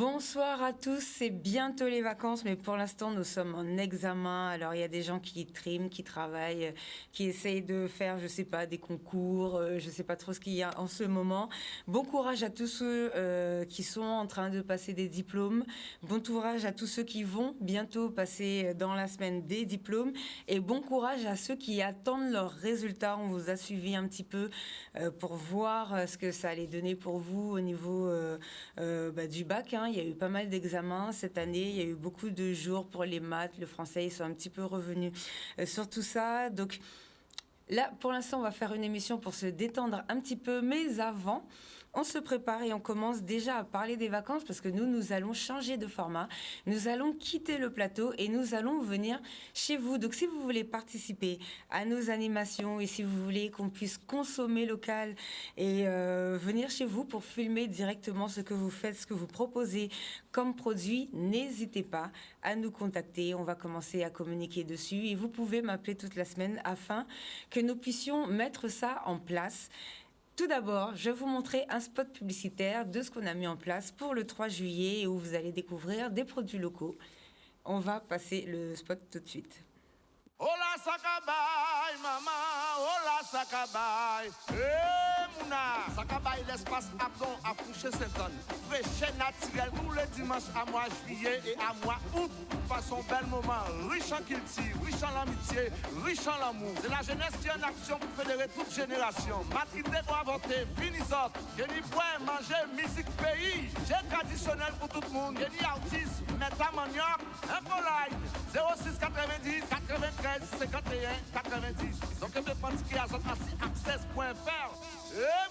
Bonsoir à tous, c'est bientôt les vacances, mais pour l'instant nous sommes en examen. Alors il y a des gens qui triment, qui travaillent, qui essayent de faire, je sais pas, des concours, je sais pas trop ce qu'il y a en ce moment. Bon courage à tous ceux qui sont en train de passer des diplômes. Bon courage à tous ceux qui vont bientôt passer dans la semaine des diplômes. Et bon courage à ceux qui attendent leurs résultats. On vous a suivi un petit peu pour voir ce que ça allait donner pour vous au niveau du bac. Il y a eu pas mal d'examens cette année. Il y a eu beaucoup de jours pour les maths, le français. Ils sont un petit peu revenus sur tout ça. Donc là, pour l'instant, on va faire une émission pour se détendre un petit peu. Mais avant, on se prépare et on commence déjà à parler des vacances parce que nous allons changer de format. Nous allons quitter le plateau et nous allons venir chez vous. Donc, si vous voulez participer à nos animations et si vous voulez qu'on puisse consommer local et venir chez vous pour filmer directement ce que vous faites, ce que vous proposez comme produit, n'hésitez pas à nous contacter. On va commencer à communiquer dessus et vous pouvez m'appeler toute la semaine afin que nous puissions mettre ça en place. Tout d'abord, je vais vous montrer un spot publicitaire de ce qu'on a mis en place pour le 3 juillet où vous allez découvrir des produits locaux. On va passer le spot tout de suite. Hola Sakabay, maman, hola Sakabay. Mouna, Sakabay l'espace Abdon à Fouché-Saint-Anne. Fraîche naturel tous les dimanches à mois juillet et à mois août. Façon bel moment, riche en culture, riche en l'amitié, riche en l'amour. C'est la jeunesse qui est en action pour fédérer toute génération. Matrité doit voter, finisante. Génie point, manger, musique, pays. J'ai traditionnel pour tout le monde. Génie artiste, méta manioc, info-line. 06 90 93 51 90. Donc, je vais prendre qui a access.fr.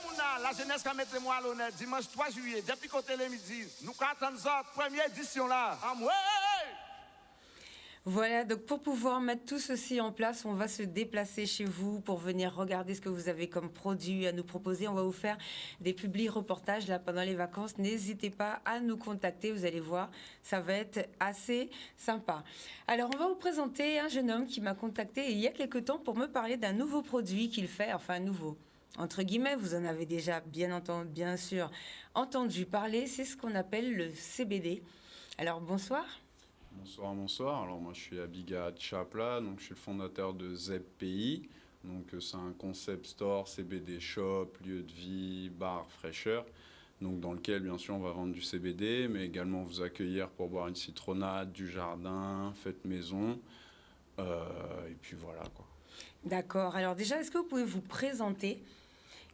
Mouna, la jeunesse qui a mis moi à l'honneur dimanche 3 juillet, depuis côté les midi. Nous attendons notre première édition là. Voilà, donc pour pouvoir mettre tout ceci en place, on va se déplacer chez vous pour venir regarder ce que vous avez comme produit à nous proposer. On va vous faire des publi-reportages là pendant les vacances. N'hésitez pas à nous contacter, vous allez voir, ça va être assez sympa. Alors, on va vous présenter un jeune homme qui m'a contacté il y a quelque temps pour me parler d'un nouveau produit qu'il fait, enfin nouveau. Entre guillemets, vous en avez déjà bien sûr entendu parler, c'est ce qu'on appelle le CBD. Alors, bonsoir. Bonsoir. Alors moi je suis Abiga Chapla, donc je suis le fondateur de ZEPPI. Donc c'est un concept store, CBD shop, lieu de vie, bar, fraîcheur. Donc dans lequel bien sûr on va vendre du CBD, mais également vous accueillir pour boire une citronnade, du jardin, fête maison. Et puis voilà quoi. D'accord. Alors déjà, est-ce que vous pouvez vous présenter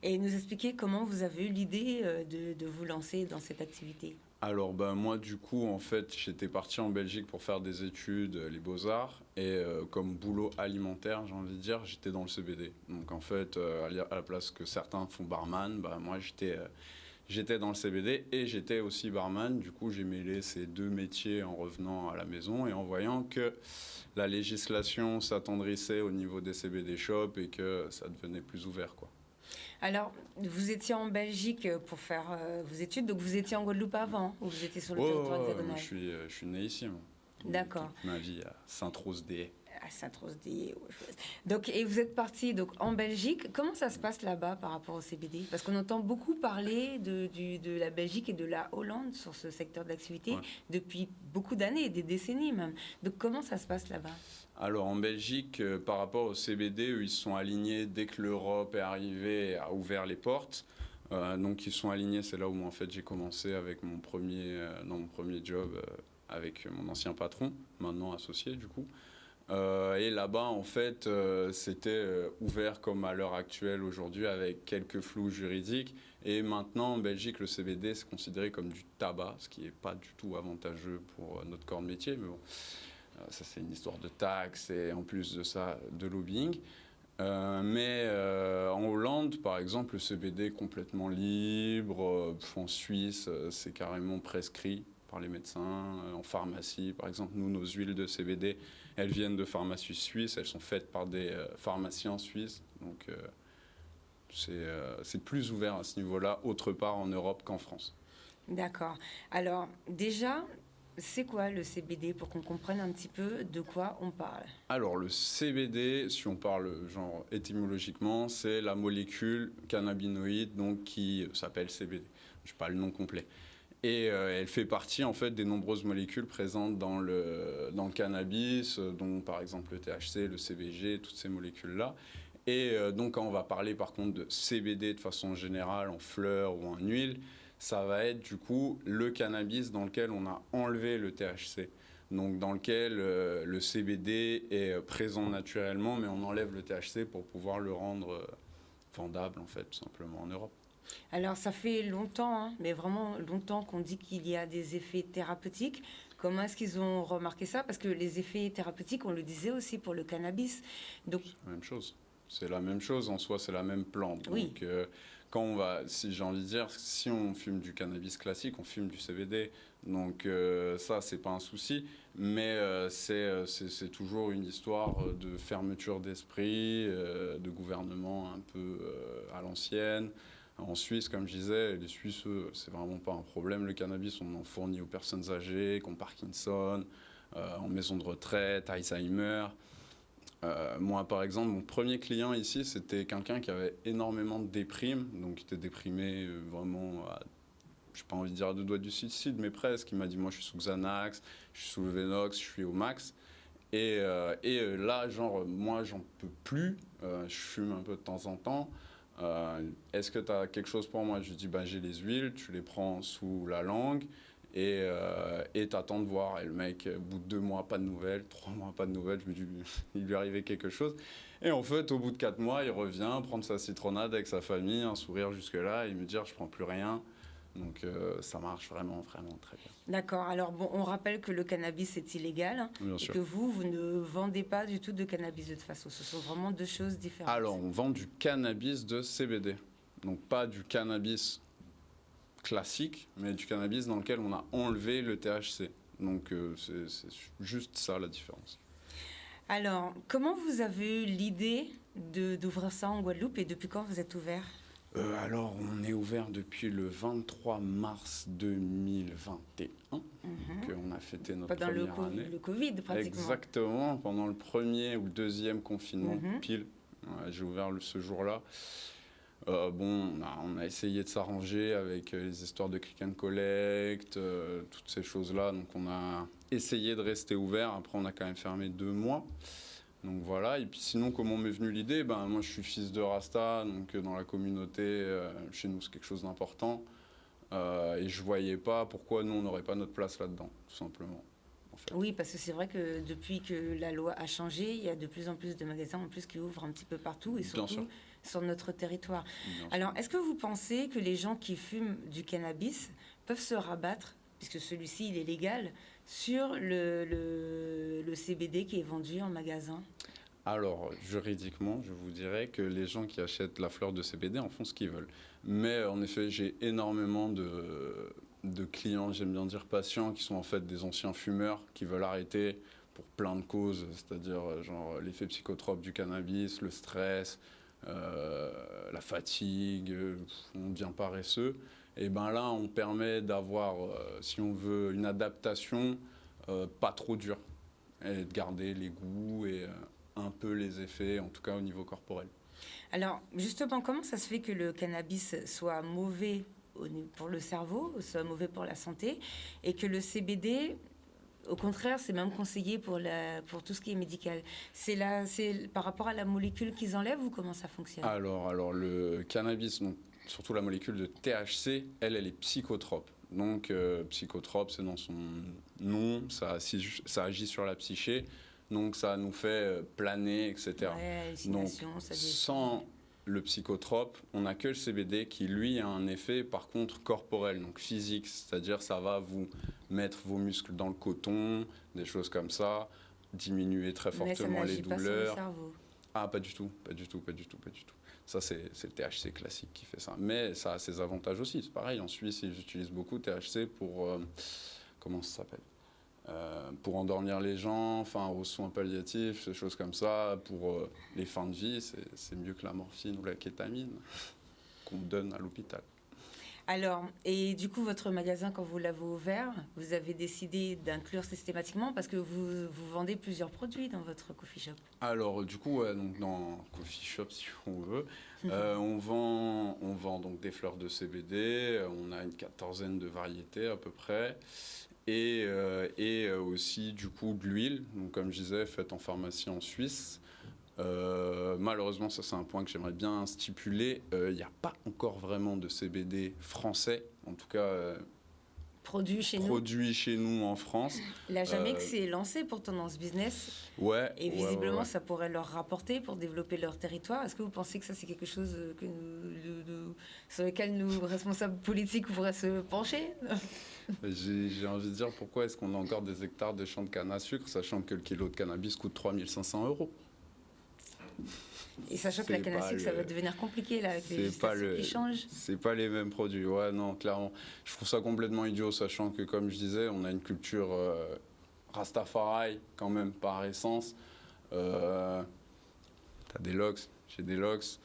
et nous expliquer comment vous avez eu l'idée de vous lancer dans cette activité? Alors moi du coup en fait j'étais parti en Belgique pour faire des études, les beaux-arts, et comme boulot alimentaire j'ai envie de dire j'étais dans le CBD. Donc en fait à la place que certains font barman, moi j'étais dans le CBD et j'étais aussi barman. Du coup j'ai mêlé ces deux métiers en revenant à la maison et en voyant que la législation s'attendrissait au niveau des CBD shops et que ça devenait plus ouvert quoi. Alors, vous étiez en Belgique pour faire vos études, donc vous étiez en Guadeloupe avant, ou vous étiez sur le territoire hexagonal? Je suis né ici, moi. D'accord. Toute ma vie à Sainte-Rose-des-Haies. À Sainte-Rose-des-Haies. Donc, et vous êtes parti donc en Belgique. Comment ça se passe là-bas par rapport au CBD? Parce qu'on entend beaucoup parler de la Belgique et de la Hollande sur ce secteur d'activité depuis beaucoup d'années, des décennies même. Donc, comment ça se passe là-bas? Alors en Belgique, par rapport au CBD, eux, ils sont alignés dès que l'Europe est arrivée, a ouvert les portes. Donc ils sont alignés, c'est là où en fait j'ai commencé avec mon premier job avec mon ancien patron, maintenant associé du coup. Et là-bas en fait c'était ouvert comme à l'heure actuelle aujourd'hui avec quelques flous juridiques. Et maintenant en Belgique le CBD c'est considéré comme du tabac, ce qui n'est pas du tout avantageux pour notre corps de métier, mais bon. Ça, c'est une histoire de taxes et en plus de ça, de lobbying. Mais en Hollande, par exemple, le CBD est complètement libre. En Suisse, c'est carrément prescrit par les médecins. En pharmacie, par exemple, nous, nos huiles de CBD, elles viennent de pharmacies suisses. Elles sont faites par des pharmaciens suisses. Donc, c'est plus ouvert à ce niveau-là, autre part en Europe qu'en France. D'accord. Alors, déjà, c'est quoi le CBD pour qu'on comprenne un petit peu de quoi on parle? Alors le CBD, si on parle genre étymologiquement, c'est la molécule cannabinoïde donc qui s'appelle CBD. Je n'ai pas le nom complet. Et elle fait partie en fait des nombreuses molécules présentes dans le cannabis, dont par exemple le THC, le CBG, toutes ces molécules-là. Et donc quand on va parler par contre de CBD de façon générale, en fleurs ou en huile, ça va être du coup le cannabis dans lequel on a enlevé le THC. Donc dans lequel le CBD est présent naturellement, mais on enlève le THC pour pouvoir le rendre vendable en fait, tout simplement en Europe. Alors, ça fait longtemps, hein, mais vraiment longtemps qu'on dit qu'il y a des effets thérapeutiques. Comment est-ce qu'ils ont remarqué ça? Parce que les effets thérapeutiques, on le disait aussi pour le cannabis. Donc, C'est la même chose. C'est la même chose en soi, c'est la même plante. oui. Donc, quand on va, si j'ai envie de dire, si on fume du cannabis classique, on fume du CBD. Donc, ça, c'est pas un souci. Mais c'est toujours une histoire de fermeture d'esprit, de gouvernement un peu à l'ancienne. En Suisse, comme je disais, les Suisses, c'est vraiment pas un problème. Le cannabis, on en fournit aux personnes âgées, qui ont Parkinson, en maison de retraite, Alzheimer. Moi, par exemple, mon premier client ici, c'était quelqu'un qui avait énormément de déprime, donc qui était déprimé vraiment, je n'ai pas envie de dire à deux doigts du suicide, mais presque. Il m'a dit, moi, je suis sous Xanax, je suis sous le Venox, je suis au max. Et là, genre, moi, j'en peux plus. Je fume un peu de temps en temps. Est-ce que tu as quelque chose pour moi? Je lui dis, bah, j'ai les huiles, tu les prends sous la langue et t'attends de voir. Et le mec, au bout de 2 mois, pas de nouvelles, 3 mois, pas de nouvelles, je me dis, il lui arrivait quelque chose. Et en fait, au bout de 4 mois, il revient prendre sa citronnade avec sa famille, un sourire jusque-là, et me dire, je prends plus rien. Donc ça marche vraiment, vraiment très bien. D'accord. Alors, bon, on rappelle que le cannabis est illégal, hein, Bien et sûr. que vous ne vendez pas du tout de cannabis de toute façon. Ce sont vraiment deux choses différentes. Alors, on vend du cannabis de CBD. Donc pas du cannabis classique, mais du cannabis dans lequel on a enlevé le THC. Donc c'est juste ça la différence. Alors, comment vous avez eu l'idée d'ouvrir ça en Guadeloupe et depuis quand vous êtes ouvert? Alors, on est ouvert depuis le 23 mars 2021. Donc, on a fêté notre Pendant première année. le Covid, pratiquement. Exactement, pendant le premier ou le deuxième confinement, pile. Ouais, j'ai ouvert ce jour-là. Bon, on a essayé de s'arranger avec les histoires de click and collect, toutes ces choses-là. Donc, on a essayé de rester ouvert. Après, on a quand même fermé 2 mois. Donc voilà, et puis sinon, comment m'est venue l'idée? Moi, je suis fils de Rasta, donc dans la communauté, chez nous, c'est quelque chose d'important. Et je voyais pas pourquoi nous, on n'aurait pas notre place là-dedans, tout simplement. En fait. Oui, parce que c'est vrai que depuis que la loi a changé, il y a de plus en plus de magasins en plus qui ouvrent un petit peu partout et surtout sur notre territoire. Alors, est-ce que vous pensez que les gens qui fument du cannabis peuvent se rabattre, puisque celui-ci, il est légal, sur le CBD qui est vendu en magasin? Alors, juridiquement, je vous dirais que les gens qui achètent la fleur de CBD en font ce qu'ils veulent. Mais en effet, j'ai énormément de clients, j'aime bien dire patients, qui sont en fait des anciens fumeurs qui veulent arrêter pour plein de causes, c'est-à-dire genre l'effet psychotrope du cannabis, le stress, la fatigue, on devient paresseux. Et ben là, on permet d'avoir, si on veut, une adaptation pas trop dure et de garder les goûts et un peu les effets, en tout cas au niveau corporel. Alors, justement, comment ça se fait que le cannabis soit mauvais pour le cerveau, soit mauvais pour la santé, et que le CBD, au contraire, c'est même conseillé pour tout ce qui est médical? C'est par rapport à la molécule qu'ils enlèvent ou comment ça fonctionne? Alors le cannabis, donc, surtout la molécule de THC, elle est psychotrope. Donc, psychotrope, c'est dans son nom, ça agit sur la psyché. Donc ça nous fait planer, etc. Ouais, donc ça sans le psychotrope, on n'a que le CBD qui lui a un effet par contre corporel, donc physique, c'est-à-dire ça va vous mettre vos muscles dans le coton, des choses comme ça, diminuer très fortement les douleurs. Mais ça n'agit pas sur le cerveau. Ah pas du tout. Ça c'est le THC classique qui fait ça, mais ça a ses avantages aussi. C'est pareil, en Suisse ils utilisent beaucoup THC pour comment ça s'appelle? Pour endormir les gens, enfin aux soins palliatifs, des choses comme ça, pour les fins de vie, c'est mieux que la morphine ou la kétamine qu'on donne à l'hôpital. Alors, et du coup, votre magasin, quand vous l'avez ouvert, vous avez décidé d'inclure systématiquement parce que vous vendez plusieurs produits dans votre coffee shop. Alors, du coup, ouais, donc dans coffee shop, si on veut, on vend donc des fleurs de CBD. On a une 14aine de variétés à peu près. Et aussi, du coup, de l'huile. Donc, comme je disais, faite en pharmacie en Suisse. Malheureusement, ça c'est un point que j'aimerais bien stipuler. Il n'y a pas encore vraiment de CBD français, en tout cas Produit chez nous. produit chez nous en France. La Jamaïque s'est lancée pourtant dans ce business. Ouais. Et visiblement, ouais. ça pourrait leur rapporter pour développer leur territoire. Est-ce que vous pensez que ça, c'est quelque chose sur lequel nous, responsables politiques, pourraient se pencher? J'ai envie de dire pourquoi est-ce qu'on a encore des hectares de champs de canne à sucre, sachant que le kilo de cannabis coûte 3 500 €. Et sachant que la canne à sucre, ça va devenir compliqué là, avec les législations qui changent. C'est pas les mêmes produits, ouais, non, clairement. Je trouve ça complètement idiot, sachant que, comme je disais, on a une culture Rastafari, quand même, par essence. T'as des locks, j'ai des locks.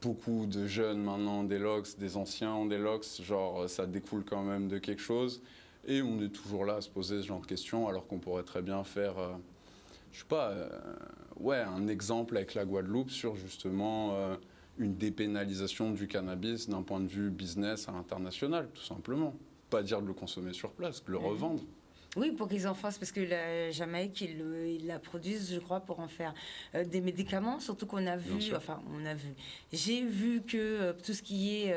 Beaucoup de jeunes maintenant ont des locks, des anciens ont des locks. Genre, ça découle quand même de quelque chose. Et on est toujours là à se poser ce genre de questions, alors qu'on pourrait très bien faire, je sais pas, un exemple avec la Guadeloupe sur justement une dépénalisation du cannabis d'un point de vue business à l'international, tout simplement. Pas dire de le consommer sur place, de le revendre. Oui, pour qu'ils en fassent, parce que la Jamaïque, ils la produisent, je crois, pour en faire des médicaments, surtout qu'on a vu, j'ai vu que tout ce qui est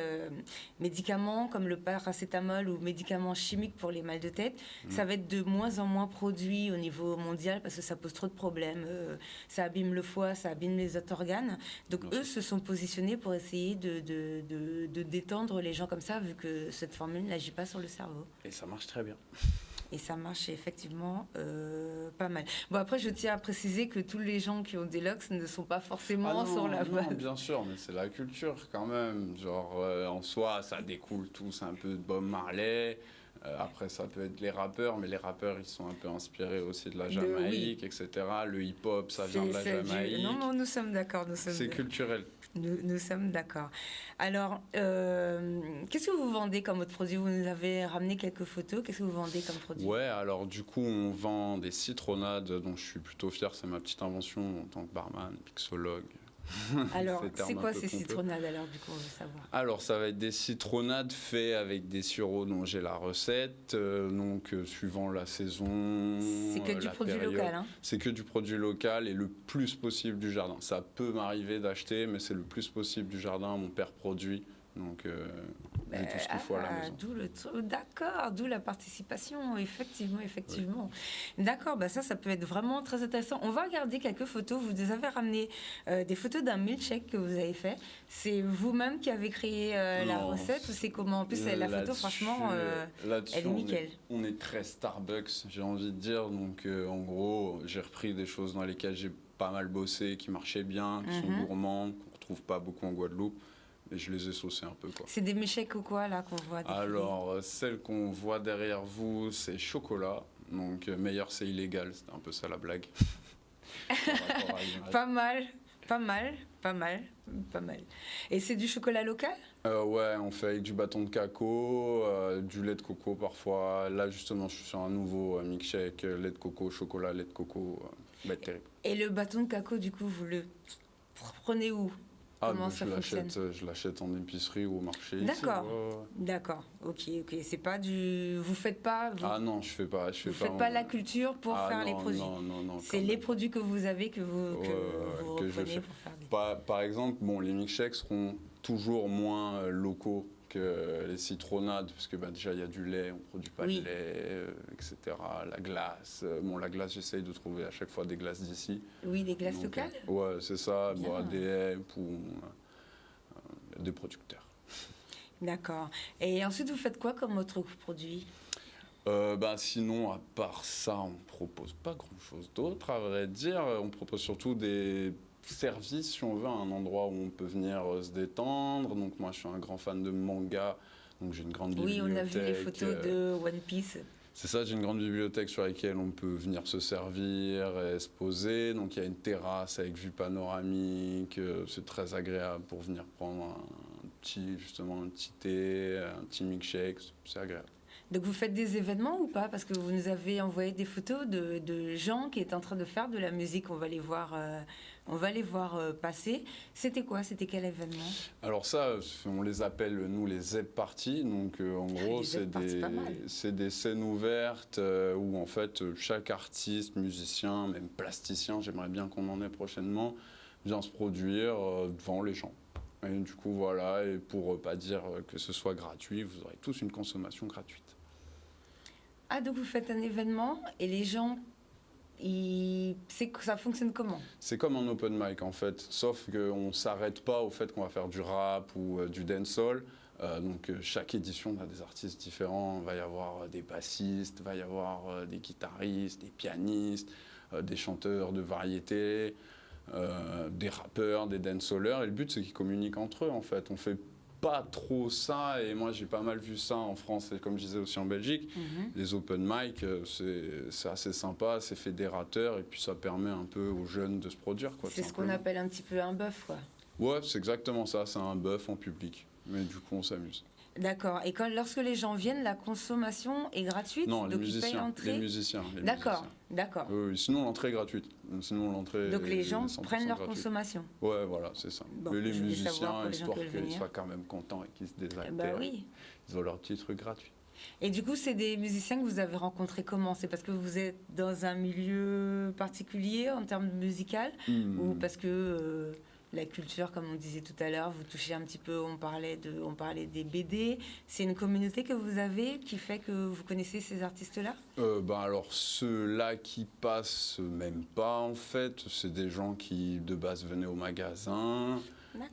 médicaments, comme le paracétamol ou médicaments chimiques pour les mal de tête, ça va être de moins en moins produit au niveau mondial, parce que ça pose trop de problèmes, ça abîme le foie, ça abîme les autres organes. Donc eux se sont positionnés pour essayer de détendre les gens comme ça, vu que cette formule n'agit pas sur le cerveau. Et ça marche très bien. Et ça marche effectivement pas mal. Bon, après, je tiens à préciser que tous les gens qui ont des locks ne sont pas forcément sur la base. Non, bien sûr, mais c'est la culture quand même. Genre, en soi, ça découle tous un peu de Bob Marley. Après, ça peut être les rappeurs, mais les rappeurs, ils sont un peu inspirés aussi de la Jamaïque, etc. Le hip-hop, ça vient de la Jamaïque. Non, nous sommes d'accord. C'est culturel. Nous sommes d'accord. Alors, qu'est-ce que vous vendez comme autre produit? Vous nous avez ramené quelques photos. Qu'est-ce que vous vendez comme produit? Ouais, alors du coup, on vend des citronnades dont je suis plutôt fier. C'est ma petite invention en tant que barman, mixologue. Alors, c'est quoi ces citronnades alors, du coup, on veut savoir? Alors, ça va être des citronnades faites avec des sirops dont j'ai la recette, suivant la saison. C'est que du produit local, hein? C'est que du produit local et le plus possible du jardin. Ça peut m'arriver d'acheter, mais c'est le plus possible du jardin. Mon père produit, donc j'ai tout ce qu'il faut à la maison. D'accord, d'où la participation, effectivement. Oui. D'accord, ça peut être vraiment très intéressant. On va regarder quelques photos. Vous nous avez ramené des photos d'un milkshake que vous avez fait. C'est vous-même qui avez créé la recette ou c'est comment? En plus, la photo, franchement, elle est nickel. On est très Starbucks, j'ai envie de dire. Donc, en gros, j'ai repris des choses dans lesquelles j'ai pas mal bossé, qui marchaient bien, qui sont gourmandes, qu'on retrouve pas beaucoup en Guadeloupe. Et je les ai saucés un peu, quoi. C'est des milkshakes ou quoi, là, qu'on voit défiler? Alors, celle qu'on voit derrière vous, c'est chocolat. Donc, meilleur, c'est illégal. C'était un peu ça, la blague. Pas mal. Et c'est du chocolat local? Ouais, on fait avec du bâton de cacao, du lait de coco parfois. Là, justement, je suis sur un nouveau milkshake, lait de coco, chocolat, lait de coco. Terrible. Et le bâton de cacao, du coup, vous le prenez où? Comment ça fonctionne? Je l'achète en épicerie ou au marché. D'accord. Ici, D'accord. Ok. C'est pas du. Vous faites pas. Ah non, je fais pas. Vous faites pas la culture pour faire les produits. Non. C'est les produits que vous avez que vous reprenez pour faire des. Par exemple, les milkshakes seront toujours moins locaux que les citronnades, parce que déjà il y a du lait, on produit pas de lait, etc. La glace, la glace, j'essaye de trouver à chaque fois des glaces d'ici. Oui, des glaces locales. Ouais, c'est ça, ADM ou des producteurs. D'accord. Et ensuite, vous faites quoi comme autre produit? Sinon, à part ça, on propose pas grand-chose d'autre, à vrai dire. On propose surtout des service, si on veut, un endroit où on peut venir se détendre. Donc moi, je suis un grand fan de manga, donc j'ai une grande bibliothèque. Oui, on a vu les photos de One Piece. C'est ça, j'ai une grande bibliothèque sur laquelle on peut venir se servir et se poser. Donc il y a une terrasse avec vue panoramique, c'est très agréable pour venir prendre un justement un petit thé, un petit milkshake, c'est agréable. Donc vous faites des événements ou pas? Parce que vous nous avez envoyé des photos de gens qui étaient en train de faire de la musique. On va les voir, passer. C'était quoi? C'était quel événement? Alors ça, on les appelle, nous, les Z-Parties. Donc en gros, les Z-Parties, pas mal. c'est des scènes ouvertes où en fait chaque artiste, musicien, même plasticien, j'aimerais bien qu'on en ait prochainement, vient se produire devant les gens. Et du coup, voilà, et pour pas dire que ce soit gratuit, vous aurez tous une consommation gratuite. Ah, donc vous faites un événement et les gens, ça fonctionne comment? C'est comme un open mic en fait, sauf qu'on ne s'arrête pas au fait qu'on va faire du rap ou du dancehall. Donc chaque édition, on a des artistes différents. Il va y avoir des bassistes, il va y avoir des guitaristes, des pianistes, des chanteurs de variété, des rappeurs, des dancehallers. Et le but, c'est qu'ils communiquent entre eux en fait. On fait pas trop ça, et moi j'ai pas mal vu ça en France et comme je disais aussi en Belgique. Les open mic, c'est assez sympa, c'est fédérateur et puis ça permet un peu aux jeunes de se produire, quoi. C'est ce qu'on appelle un petit peu un bœuf, quoi. Ouais, c'est exactement ça, c'est un bœuf en public, mais du coup on s'amuse. D'accord. Et lorsque les gens viennent, la consommation est gratuite? Non, donc ils payent l'entrée? les musiciens. D'accord, d'accord. Sinon l'entrée est gratuite. Sinon l'entrée. Donc les gens 100% prennent leur gratuite. consommation. Ouais, voilà, c'est ça. Bon, mais les je vais musiciens, savoir pour les gens histoire qui veulent qu'ils venir. soient quand même contents et qu'ils se désaltèrent, Bah oui. ils ont leur petit truc gratuit. Et du coup, c'est des musiciens que vous avez rencontrés comment? C'est parce que vous êtes dans un milieu particulier en termes musical ou parce que la culture, comme on disait tout à l'heure, vous touchez un petit peu, on parlait des BD. C'est une communauté que vous avez qui fait que vous connaissez ces artistes-là? Alors ceux-là qui passent même pas en fait, c'est des gens qui de base venaient au magasin,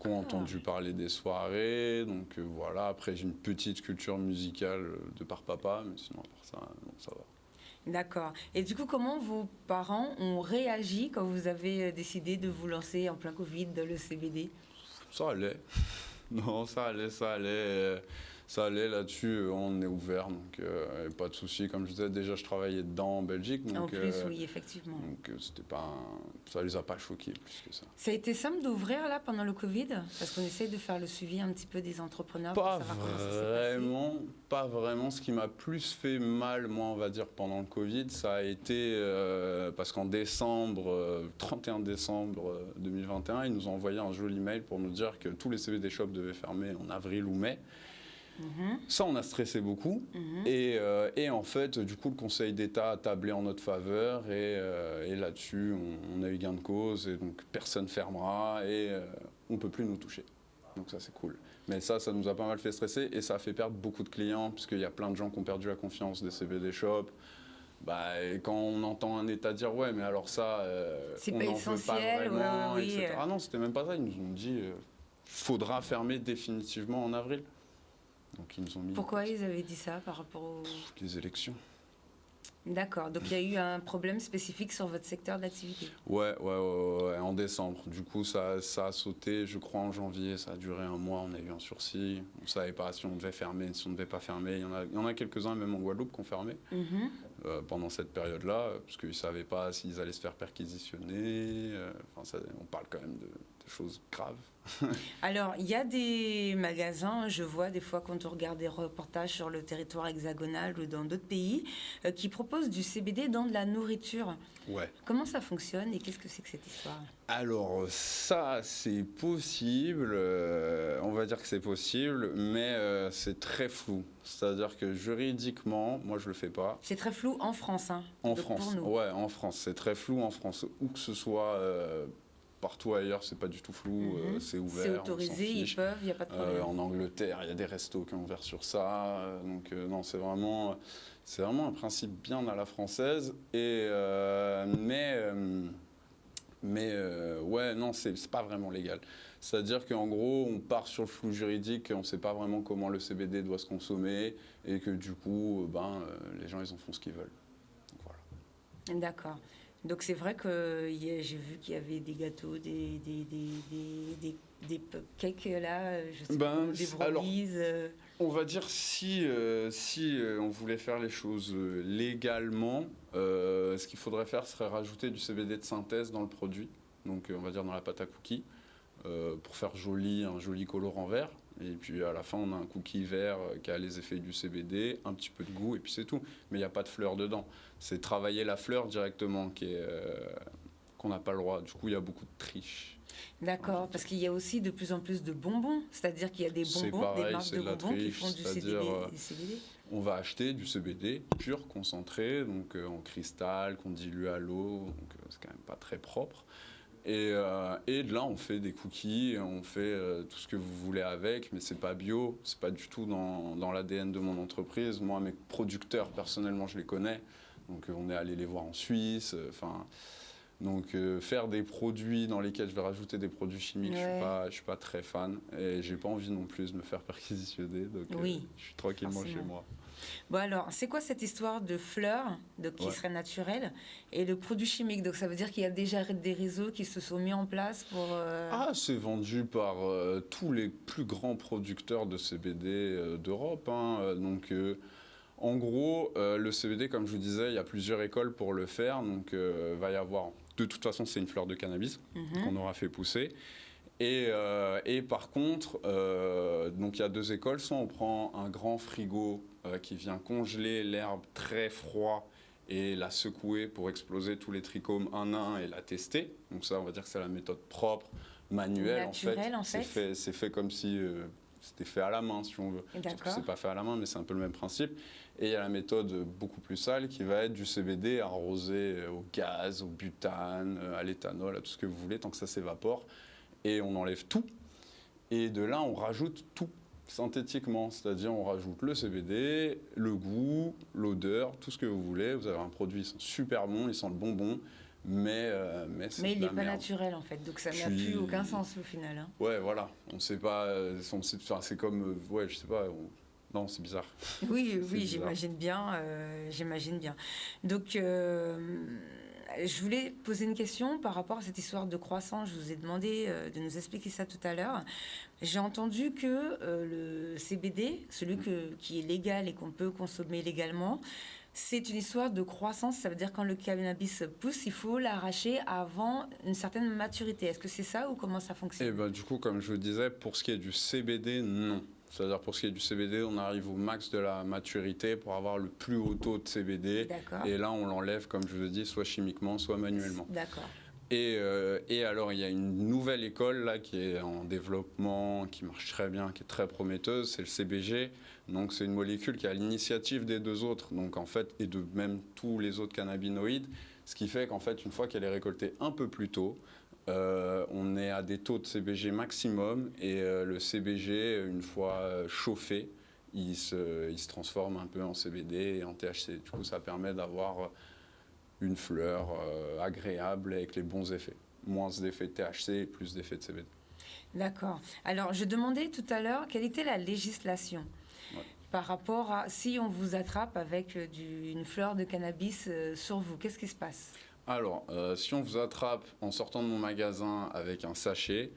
qui ont entendu parler des soirées, donc voilà. Après j'ai une petite culture musicale de par papa, mais sinon à part ça, non, ça va. D'accord. Et du coup, comment vos parents ont réagi quand vous avez décidé de vous lancer en plein Covid dans le CBD? Ça allait. Non, ça allait. Ça allait là-dessus, on est ouvert, donc pas de souci. Comme je disais, déjà je travaillais dedans en Belgique. Donc, en plus, oui, effectivement. Donc c'était pas ça les a pas choqués plus que ça. Ça a été simple d'ouvrir là pendant le Covid? Parce qu'on essaye de faire le suivi un petit peu des entrepreneurs. Pas pour savoir comment ça s'est passé. pas vraiment. Ce qui m'a plus fait mal, moi, on va dire, pendant le Covid, ça a été parce qu'en décembre, 31 décembre 2021, ils nous ont envoyé un joli mail pour nous dire que tous les CBD shops devaient fermer en avril ou mai. Ça, on a stressé beaucoup. Et en fait, du coup, le Conseil d'État a tablé en notre faveur. Et là-dessus, on a eu gain de cause. Et donc, personne ne fermera. Et on ne peut plus nous toucher. Donc ça, c'est cool. Mais ça nous a pas mal fait stresser. Et ça a fait perdre beaucoup de clients. Puisqu'il y a plein de gens qui ont perdu la confiance des CBD shops. Et quand on entend un État dire « Ouais, mais alors ça, c'est on pas n'en veut pas vraiment, oui, etc. » Ah non, c'était même pas ça. Ils nous ont dit « Faudra fermer définitivement en avril. » Donc ils nous ont mis. Pourquoi ils avaient dit ça par rapport aux... Les élections. D'accord, donc il y a eu un problème spécifique sur votre secteur d'activité. Ouais, en décembre. Du coup, ça a sauté, je crois, en janvier. Ça a duré un mois, on a eu un sursis. On ne savait pas si on devait fermer, si on ne devait pas fermer. Il y en a quelques-uns, même en Guadeloupe, qui ont fermé pendant cette période-là, parce qu'ils ne savaient pas s'ils allaient se faire perquisitionner. On parle quand même de choses graves. Alors, il y a des magasins, je vois des fois quand on regarde des reportages sur le territoire hexagonal ou dans d'autres pays, qui proposent du CBD dans de la nourriture. Ouais. Comment ça fonctionne et qu'est-ce que c'est que cette histoire? Alors ça, c'est possible, on va dire que c'est possible, mais c'est très flou. C'est-à-dire que juridiquement, moi je le fais pas. C'est très flou en France, hein? En donc France, pour nous. ouais, en France, c'est très flou en France. Où que ce soit, partout ailleurs, c'est pas du tout flou, c'est ouvert. C'est autorisé, ils peuvent, il n'y a pas de problème. En Angleterre, il y a des restos qui ont ouvert sur ça. Donc non, c'est vraiment un principe bien à la française. Ouais, non, c'est pas vraiment légal. C'est-à-dire qu'en gros, on part sur le flou juridique, on ne sait pas vraiment comment le CBD doit se consommer et que du coup, les gens, ils en font ce qu'ils veulent. Donc, voilà. D'accord. Donc c'est vrai que j'ai vu qu'il y avait des gâteaux, des cupcakes là, je sais pas, des brownies. On va dire si on voulait faire les choses légalement, ce qu'il faudrait faire serait rajouter du CBD de synthèse dans le produit, donc on va dire dans la pâte à cookies, pour faire un joli colorant vert. Et puis à la fin, on a un cookie vert qui a les effets du CBD, un petit peu de goût, et puis c'est tout. Mais il n'y a pas de fleur dedans. C'est travailler la fleur directement qu'on n'a pas le droit. Du coup, il y a beaucoup de triche. D'accord, parce qu'il y a aussi de plus en plus de bonbons, c'est-à-dire qu'il y a des bonbons, pareil, des marques de bonbons qui font du CBD. On va acheter du CBD pur, concentré, donc en cristal, qu'on dilue à l'eau, donc c'est quand même pas très propre. Et de là, on fait des cookies, on fait tout ce que vous voulez avec, mais c'est pas bio, c'est pas du tout dans l'ADN de mon entreprise. Moi, mes producteurs, personnellement, je les connais, donc on est allé les voir en Suisse, donc faire des produits dans lesquels je vais rajouter des produits chimiques, je suis pas très fan et j'ai pas envie non plus de me faire perquisitionner, donc je suis tranquillement chez moi. Bon alors, c'est quoi cette histoire de fleurs qui serait naturelle et de produits chimiques? Donc ça veut dire qu'il y a déjà des réseaux qui se sont mis en place pour... Ah, c'est vendu par tous les plus grands producteurs de CBD d'Europe, hein. Donc en gros, le CBD, comme je vous disais, il y a plusieurs écoles pour le faire, donc va y avoir... De toute façon, c'est une fleur de cannabis qu'on aura fait pousser. Et par contre, donc il y a deux écoles. Soit on prend un grand frigo qui vient congeler l'herbe très froid et la secouer pour exploser tous les trichomes un à un et la tester. Donc ça, on va dire que c'est la méthode propre, manuelle en fait. C'est fait comme si c'était fait à la main, si on veut. Sauf que c'est pas fait à la main, mais c'est un peu le même principe. Et il y a la méthode beaucoup plus sale qui va être du CBD arrosé au gaz, au butane, à l'éthanol, à tout ce que vous voulez, tant que ça s'évapore. Et on enlève tout. Et de là, on rajoute tout synthétiquement. C'est-à-dire, on rajoute le CBD, le goût, l'odeur, tout ce que vous voulez. Vous avez un produit, il sent super bon, il sent le bonbon. Mais il n'est pas naturel en fait, donc ça n'a plus aucun sens au final. Hein. Ouais, voilà. On ne sait pas. C'est comme. Ouais, je sais pas. Non, c'est bizarre. Oui, j'imagine bien. Donc, je voulais poser une question par rapport à cette histoire de croissance. Je vous ai demandé de nous expliquer ça tout à l'heure. J'ai entendu que le CBD, qui est légal et qu'on peut consommer légalement, c'est une histoire de croissance. Ça veut dire quand le cannabis pousse, il faut l'arracher avant une certaine maturité. Est-ce que c'est ça ou comment ça fonctionne? Du coup, comme je vous disais, pour ce qui est du CBD, non. C'est-à-dire pour ce qui est du CBD, on arrive au max de la maturité pour avoir le plus haut taux de CBD. D'accord. Et là, on l'enlève, comme je vous ai dit, soit chimiquement, soit manuellement. D'accord. Et alors, il y a une nouvelle école là, qui est en développement, qui marche très bien, qui est très prometteuse, c'est le CBG. Donc, c'est une molécule qui est à l'initiative des deux autres, donc, en fait, et de même tous les autres cannabinoïdes. Ce qui fait qu'en fait, une fois qu'elle est récoltée un peu plus tôt, on est à des taux de CBG maximum et le CBG, une fois chauffé, il se transforme un peu en CBD et en THC. Du coup, ça permet d'avoir une fleur agréable avec les bons effets. Moins d'effets de THC et plus d'effets de CBD. D'accord. Alors, je demandais tout à l'heure quelle était la législation par rapport à si on vous attrape avec une fleur de cannabis sur vous. Qu'est-ce qui se passe ? Alors, si on vous attrape en sortant de mon magasin avec un sachet,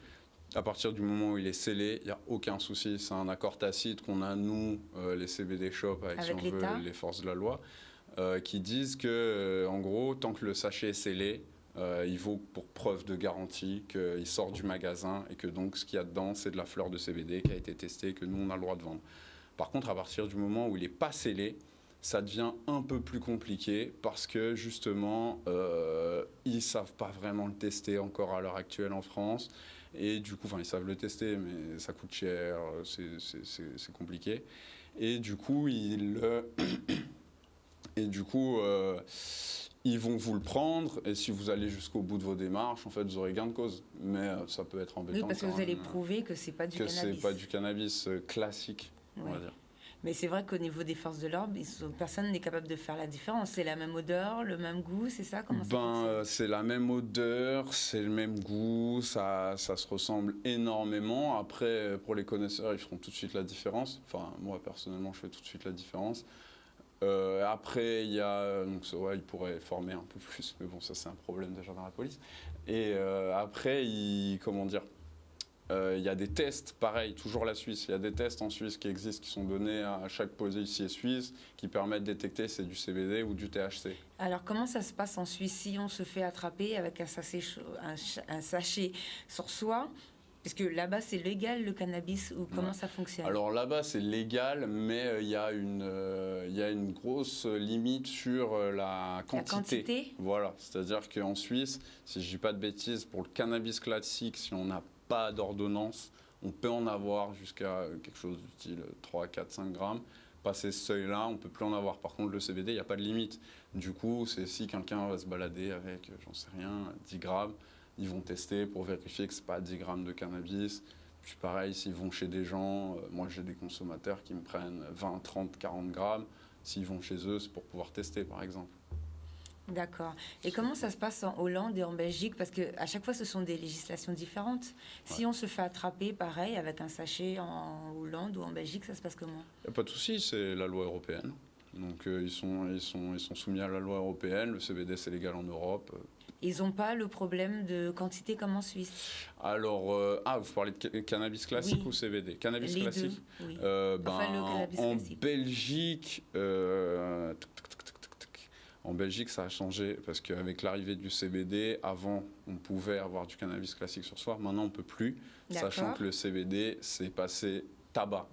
à partir du moment où il est scellé, il n'y a aucun souci. C'est un accord tacite qu'on a, nous, les CBD Shops, avec si on veut, les forces de la loi, qui disent que, en gros, tant que le sachet est scellé, il vaut pour preuve de garantie qu'il sort du magasin et que donc ce qu'il y a dedans, c'est de la fleur de CBD qui a été testée et que nous, on a le droit de vendre. Par contre, à partir du moment où il n'est pas scellé, ça devient un peu plus compliqué parce que justement, ils ne savent pas vraiment le tester encore à l'heure actuelle en France. Et du coup, ils savent le tester, mais ça coûte cher, c'est compliqué. Et du coup, ils vont vous le prendre. Et si vous allez jusqu'au bout de vos démarches, en fait, vous aurez gain de cause. Mais ça peut être embêtant. Oui, parce que vous allez prouver que c'est pas du cannabis. Que c'est pas du cannabis classique, on va dire. Mais c'est vrai qu'au niveau des forces de l'ordre, personne n'est capable de faire la différence. C'est la même odeur, le même goût, c'est ça? Comment ça c'est la même odeur, c'est le même goût, ça se ressemble énormément. Après, pour les connaisseurs, ils feront tout de suite la différence. Enfin, moi, personnellement, je fais tout de suite la différence. Après, il y a... Donc, ils pourraient former un peu plus, mais bon, ça, c'est un problème déjà dans la police. Et après, comment dire... Il y a des tests, pareil, toujours la Suisse. Il y a des tests en Suisse qui existent, qui sont donnés à chaque policier suisse, qui permettent de détecter si c'est du CBD ou du THC. Alors, comment ça se passe en Suisse si on se fait attraper avec un sachet sur soi? Parce que là-bas, c'est légal le cannabis ou comment ça fonctionne? Alors là-bas, c'est légal, mais il y a une grosse limite sur la quantité. La quantité? Voilà, c'est-à-dire qu'en Suisse, si je dis pas de bêtises, pour le cannabis classique, si on n'a pas d'ordonnance, on peut en avoir jusqu'à quelque chose du style 3, 4, 5 grammes. Passer ce seuil-là, on ne peut plus en avoir. Par contre, le CBD, il n'y a pas de limite. Du coup, c'est si quelqu'un va se balader avec, j'en sais rien, 10 grammes, ils vont tester pour vérifier que ce n'est pas 10 grammes de cannabis. Puis pareil, s'ils vont chez des gens, moi j'ai des consommateurs qui me prennent 20, 30, 40 grammes. S'ils vont chez eux, c'est pour pouvoir tester, par exemple. D'accord. Et comment ça se passe en Hollande et en Belgique? Parce qu'à chaque fois, ce sont des législations différentes. Si on se fait attraper, pareil, avec un sachet en Hollande ou en Belgique, ça se passe comment? Il n'y a pas de souci, c'est la loi européenne. Donc ils sont soumis à la loi européenne. Le CBD, c'est légal en Europe. Ils n'ont pas le problème de quantité comme en Suisse? Alors, vous parlez de cannabis classique Oui. ou CBD? Cannabis Les classique? deux, oui. Ben, Enfin, le cannabis en classique. Belgique, en Belgique, ça a changé parce qu'avec l'arrivée du CBD, avant, on pouvait avoir du cannabis classique sur soi. Maintenant, on ne peut plus, sachant D'accord. que le CBD, c'est passé tabac.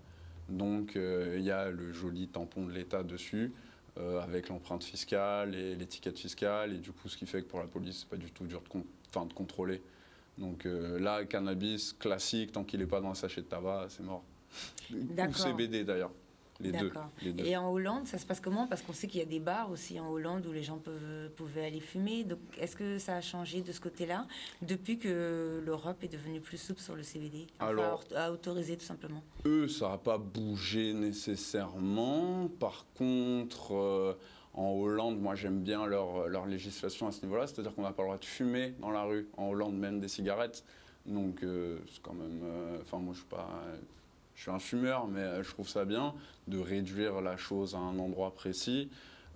Donc, il y a le joli tampon de l'État dessus, avec l'empreinte fiscale et l'étiquette fiscale. Et du coup, ce qui fait que pour la police, c'est pas du tout dur de contrôler. Donc là, cannabis classique, tant qu'il n'est pas dans un sachet de tabac, c'est mort. Ou CBD d'ailleurs. Les deux. Et en Hollande, ça se passe comment? Parce qu'on sait qu'il y a des bars aussi en Hollande où les gens pouvaient aller fumer. Donc, est-ce que ça a changé de ce côté-là depuis que l'Europe est devenue plus souple sur le CBD? Enfin, Alors, à autoriser tout simplement. Eux, ça n'a pas bougé nécessairement. Par contre, en Hollande, moi j'aime bien leur législation à ce niveau-là. C'est-à-dire qu'on n'a pas le droit de fumer dans la rue. En Hollande, même des cigarettes. Donc, c'est quand même. Enfin, moi je suis pas. Je suis un fumeur, mais je trouve ça bien de réduire la chose à un endroit précis.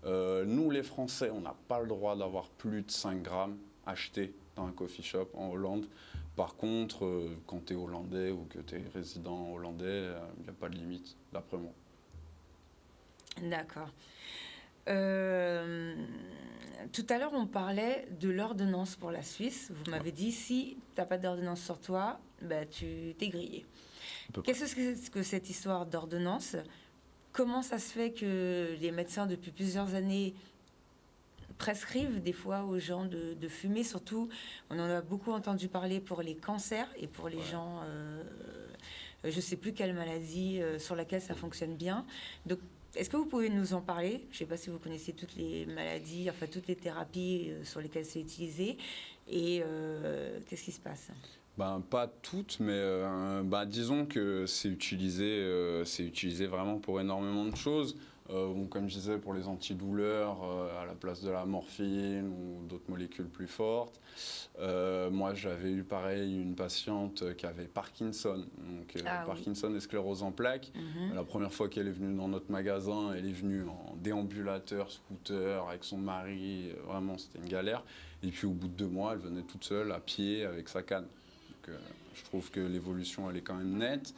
Nous, les Français, on n'a pas le droit d'avoir plus de 5 grammes achetés dans un coffee shop en Hollande. Par contre, quand tu es hollandais ou que tu es résident hollandais, il n'y a pas de limite, d'après moi. D'accord. Tout à l'heure, on parlait de l'ordonnance pour la Suisse. Vous m'avez dit, si tu n'as pas d'ordonnance sur toi, bah, tu t'es grillé. Qu'est-ce que c'est que cette histoire d'ordonnance? Comment ça se fait que les médecins, depuis plusieurs années, prescrivent des fois aux gens de fumer? Surtout, on en a beaucoup entendu parler pour les cancers et pour les gens, je ne sais plus quelle maladie sur laquelle ça fonctionne bien. Donc, est-ce que vous pouvez nous en parler? Je ne sais pas si vous connaissez toutes les maladies, enfin toutes les thérapies sur lesquelles c'est utilisé. Et qu'est-ce qui se passe? Pas toutes, mais disons que c'est utilisé vraiment pour énormément de choses. Comme je disais, pour les antidouleurs, à la place de la morphine ou d'autres molécules plus fortes. Moi, j'avais eu pareil une patiente qui avait Parkinson. Donc, Parkinson et sclérose en plaques. La première fois qu'elle est venue dans notre magasin, elle est venue en déambulateur, scooter, avec son mari. Vraiment, c'était une galère. Et puis, au bout de 2 mois, elle venait toute seule, à pied, avec sa canne. Je trouve que l'évolution, elle est quand même nette.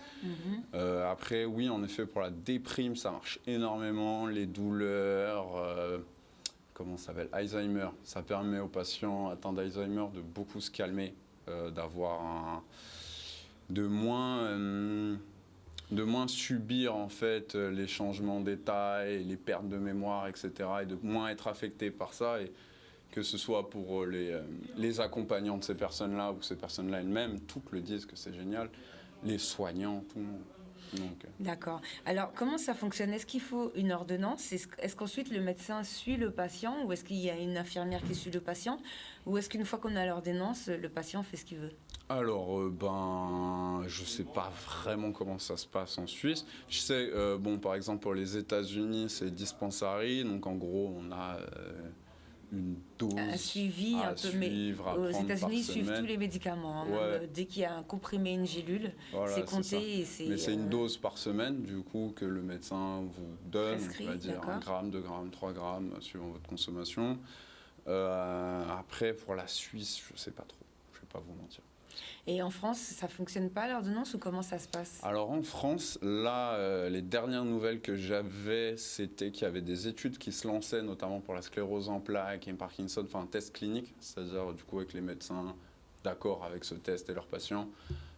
Après, oui, en effet, pour la déprime, ça marche énormément. Les douleurs, comment ça s'appelle? Alzheimer. Ça permet aux patients atteints d'Alzheimer de beaucoup se calmer, de moins subir en fait les changements d'état et les pertes de mémoire, etc. Et de moins être affectés par ça. Et que ce soit pour les accompagnants de ces personnes-là ou ces personnes-là elles-mêmes, toutes le disent que c'est génial, les soignants, tout le monde. D'accord. Alors, comment ça fonctionne? Est-ce qu'il faut une ordonnance? Est-ce qu'ensuite le médecin suit le patient ou est-ce qu'il y a une infirmière qui suit le patient? Ou est-ce qu'une fois qu'on a l'ordonnance, le patient fait ce qu'il veut? Alors, je ne sais pas vraiment comment ça se passe en Suisse. Je sais, par exemple, pour les États-Unis, c'est dispensary. Donc, en gros, on a une dose un suivi un peu, mais aux États-Unis ils suivent tous les médicaments. Même, dès qu'il y a un comprimé, une gélule, voilà, c'est compté. Mais c'est une dose par semaine, du coup, que le médecin vous donne, on va dire 1 gramme, 2 grammes, 3 grammes, suivant votre consommation. Après, pour la Suisse, je ne sais pas trop, je ne vais pas vous mentir. Et en France, ça ne fonctionne pas l'ordonnance ou comment ça se passe? Alors en France, là, les dernières nouvelles que j'avais, c'était qu'il y avait des études qui se lançaient, notamment pour la sclérose en plaques et Parkinson, enfin un test clinique, c'est-à-dire du coup avec les médecins d'accord avec ce test et leurs patients,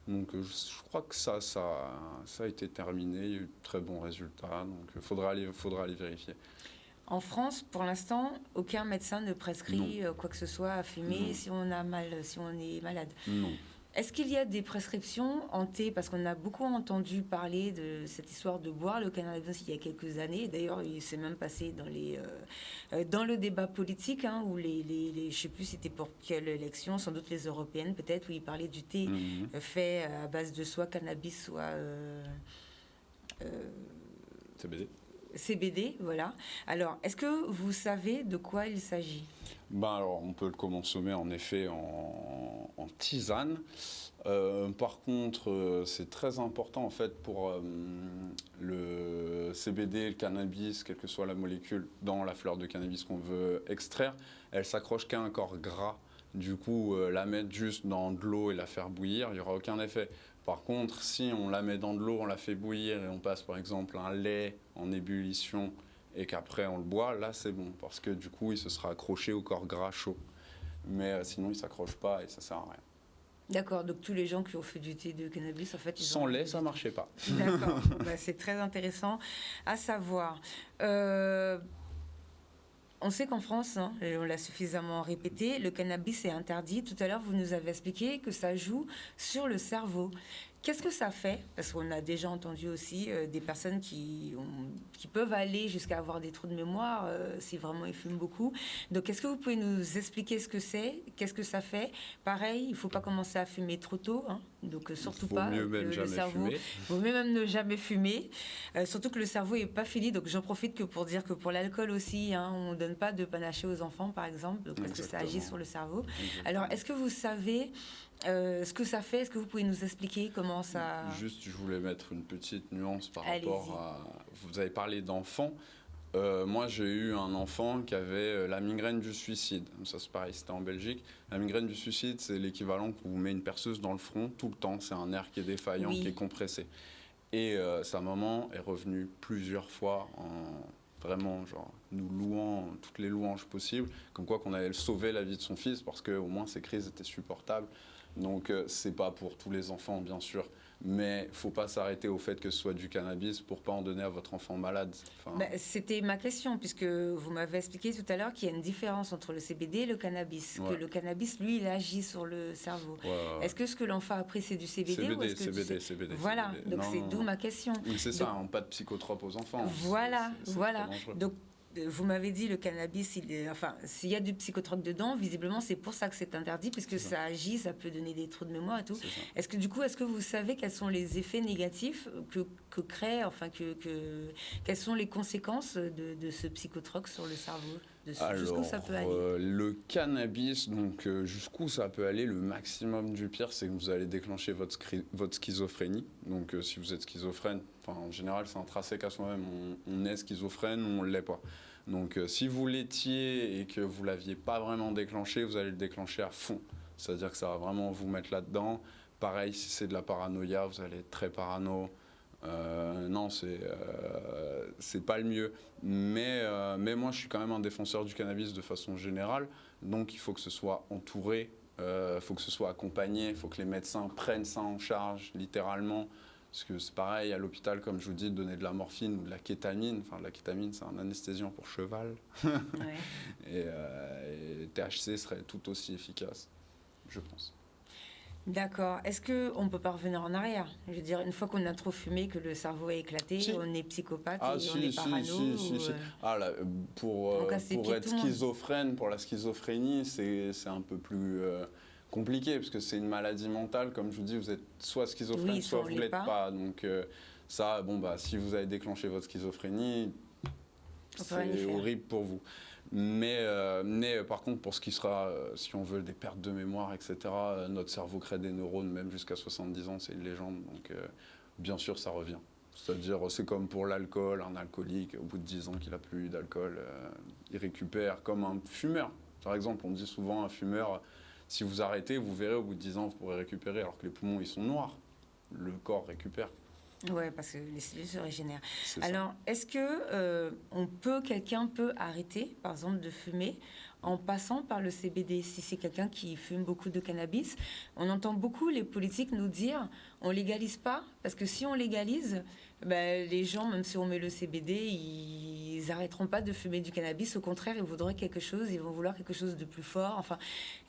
Donc je crois que ça a été terminé, il y a eu de très bons résultats, donc il faudra aller vérifier. En France, pour l'instant, aucun médecin ne prescrit quoi que ce soit à fumer Non. si on a mal, si on est malade. Non. Est-ce qu'il y a des prescriptions en thé? Parce qu'on a beaucoup entendu parler de cette histoire de boire le cannabis il y a quelques années. D'ailleurs, il s'est même passé dans le débat politique, hein, où je ne sais plus c'était pour quelle élection, sans doute les européennes peut-être, où ils parlaient du thé fait à base de soit cannabis, soit CBD. CBD, voilà. Alors, est-ce que vous savez de quoi il s'agit? Alors, on peut le consommer en effet en tisane. Par contre, c'est très important en fait pour le CBD, le cannabis, quelle que soit la molécule dans la fleur de cannabis qu'on veut extraire, elle s'accroche qu'à un corps gras. Du coup, la mettre juste dans de l'eau et la faire bouillir, il n'y aura aucun effet. Par contre, si on la met dans de l'eau, on la fait bouillir et on passe par exemple un lait en ébullition et qu'après on le boit, là c'est bon parce que du coup il se sera accroché au corps gras chaud. Mais sinon il ne s'accroche pas et ça sert à rien. D'accord, donc tous les gens qui ont fait du thé de cannabis, en fait, sans lait, ça ne marchait pas. D'accord, c'est très intéressant à savoir. On sait qu'en France, hein, et on l'a suffisamment répété, le cannabis est interdit. Tout à l'heure, vous nous avez expliqué que ça joue sur le cerveau. Qu'est-ce que ça fait? Parce qu'on a déjà entendu aussi des personnes qui peuvent aller jusqu'à avoir des trous de mémoire si vraiment ils fument beaucoup. Donc, est-ce que vous pouvez nous expliquer ce que c'est? Qu'est-ce que ça fait? Pareil, il ne faut pas commencer à fumer trop tôt. Hein, donc, surtout pas. Vaut mieux même jamais fumer. Il vaut mieux même ne jamais fumer. Surtout que le cerveau n'est pas fini. Donc, j'en profite que pour dire que pour l'alcool aussi, hein, on ne donne pas de panaché aux enfants, par exemple, parce que ça agit sur le cerveau. Exactement. Alors, est-ce que vous savez ce que ça fait? Est-ce que vous pouvez nous expliquer comment ça... Juste, je voulais mettre une petite nuance par Allez-y. rapport à... Vous avez parlé d'enfants. Moi, j'ai eu un enfant qui avait la migraine du suicide. Ça, c'est pareil, c'était en Belgique. La migraine du suicide, c'est l'équivalent qu'on vous met une perceuse dans le front tout le temps. C'est un nerf qui est défaillant, qui est compressé. Et sa maman est revenue plusieurs fois vraiment, genre, nous louant toutes les louanges possibles, comme quoi qu'on allait sauver la vie de son fils, parce qu'au moins ses crises étaient supportables. Donc, c'est pas pour tous les enfants, bien sûr. Mais il ne faut pas s'arrêter au fait que ce soit du cannabis pour ne pas en donner à votre enfant malade. Enfin... c'était ma question, puisque vous m'avez expliqué tout à l'heure qu'il y a une différence entre le CBD et le cannabis. Ouais. Que le cannabis, lui, il agit sur le cerveau. Ouais. Est-ce que ce que l'enfant a pris, c'est du CBD ou est-ce que CBD. Voilà, CBD. donc c'est d'où ma question. Oui, c'est ça, pas de psychotrope aux enfants. Voilà, voilà. Donc, vous m'avez dit le cannabis, s'il y a du psychotrope dedans, visiblement c'est pour ça que c'est interdit, puisque ça agit, ça peut donner des trous de mémoire et tout. Est-ce que vous savez quels sont les effets négatifs que crée, quelles sont les conséquences de ce psychotrope sur le cerveau? Jusqu'où ça peut aller? Le cannabis, donc jusqu'où ça peut aller, le maximum du pire, c'est que vous allez déclencher votre schizophrénie. Donc si vous êtes schizophrène, en général c'est intrinsèque à soi-même, on est schizophrène ou on ne l'est pas. Donc si vous l'étiez et que vous ne l'aviez pas vraiment déclenché, vous allez le déclencher à fond. C'est-à-dire que ça va vraiment vous mettre là-dedans. Pareil, si c'est de la paranoïa, vous allez être très parano. Non, c'est pas le mieux. Mais moi, je suis quand même un défenseur du cannabis de façon générale. Donc, il faut que ce soit entouré, il faut que ce soit accompagné, il faut que les médecins prennent ça en charge, littéralement. Parce que c'est pareil, à l'hôpital, comme je vous dis, de donner de la morphine ou de la kétamine. Enfin, la kétamine, c'est un anesthésiant pour cheval. Ouais. Et THC serait tout aussi efficace, je pense. D'accord. Est-ce qu'on ne peut pas revenir en arrière? Je veux dire, une fois qu'on a trop fumé, que le cerveau est éclaté, on est psychopathe et on est parano. Pour être schizophrène, pour la schizophrénie, c'est un peu plus compliqué, parce que c'est une maladie mentale. Comme je vous dis, vous êtes soit schizophrène, soit vous ne l'êtes pas. Donc ça, si vous avez déclenché votre schizophrénie, c'est horrible pour vous. Mais par contre, pour ce qui sera, si on veut, des pertes de mémoire, etc., notre cerveau crée des neurones, même jusqu'à 70 ans, c'est une légende. Donc, bien sûr, ça revient. C'est-à-dire, c'est comme pour l'alcool, un alcoolique, au bout de 10 ans qu'il n'a plus eu d'alcool, il récupère, comme un fumeur. Par exemple, on dit souvent à un fumeur, si vous arrêtez, vous verrez, au bout de 10 ans, vous pourrez récupérer, alors que les poumons, ils sont noirs. Le corps récupère. Ouais, parce que les cellules se régénèrent. C'est ça. Alors, est-ce que quelqu'un peut arrêter, par exemple, de fumer en passant par le CBD? Si c'est quelqu'un qui fume beaucoup de cannabis, on entend beaucoup les politiques nous dire on légalise pas, parce que si on légalise, ben, les gens, même si on met le CBD, ils arrêteront pas de fumer du cannabis. Au contraire, ils voudraient quelque chose, ils vont vouloir quelque chose de plus fort. Enfin,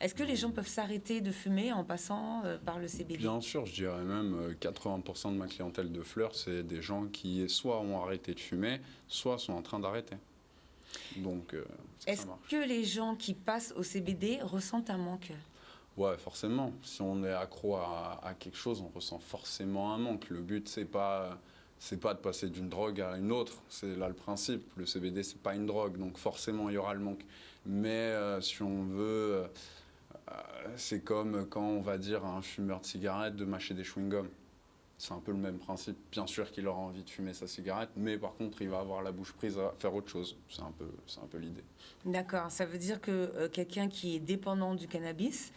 est-ce que les gens peuvent s'arrêter de fumer en passant par le CBD? Bien sûr, je dirais même 80% de ma clientèle de fleurs, c'est des gens qui soit ont arrêté de fumer, soit sont en train d'arrêter. Donc, ça Est-ce marche. que les gens qui passent au CBD ressentent un manque? Ouais, forcément. Si on est accro à quelque chose, on ressent forcément un manque. Le but, c'est pas de passer d'une drogue à une autre. C'est là le principe. Le CBD, c'est pas une drogue, donc forcément, il y aura le manque. Mais si on veut, c'est comme quand on va dire à un fumeur de cigarette de mâcher des chewing-gums. C'est un peu le même principe. Bien sûr qu'il aura envie de fumer sa cigarette, mais par contre, il va avoir la bouche prise à faire autre chose. C'est un peu l'idée. D'accord, ça veut dire que quelqu'un qui est dépendant du cannabis,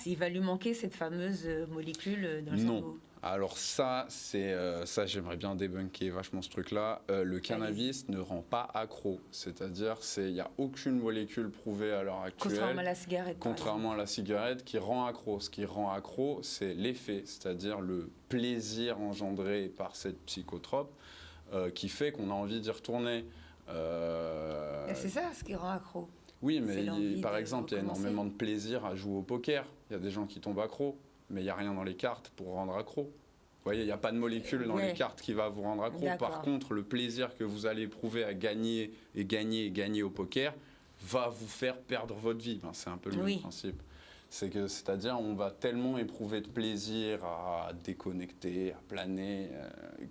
il va lui manquer cette fameuse molécule dans le Non. cerveau. Alors ça, ça j'aimerais bien débunker vachement ce truc-là. Le cannabis ne rend pas accro, c'est-à-dire il n'y a aucune molécule prouvée à l'heure actuelle. Contrairement à la cigarette. Contrairement à la cigarette, qui rend accro. Ce qui rend accro, c'est l'effet, c'est-à-dire le plaisir engendré par cette psychotrope qui fait qu'on a envie d'y retourner. C'est ça ce qui rend accro. Oui, C'est mais l'envie par de exemple, il y a recommencer. énormément de plaisir à jouer au poker. Il y a des gens qui tombent accro, mais il n'y a rien dans les cartes pour rendre accro. Vous voyez, il n'y a pas de molécule dans Ouais. les cartes qui va vous rendre accro. D'accord. Par contre, le plaisir que vous allez éprouver à gagner et gagner et gagner au poker va vous faire perdre votre vie. Ben, c'est un peu le Oui. même principe. C'est-à-dire, on va tellement éprouver de plaisir à déconnecter, à planer,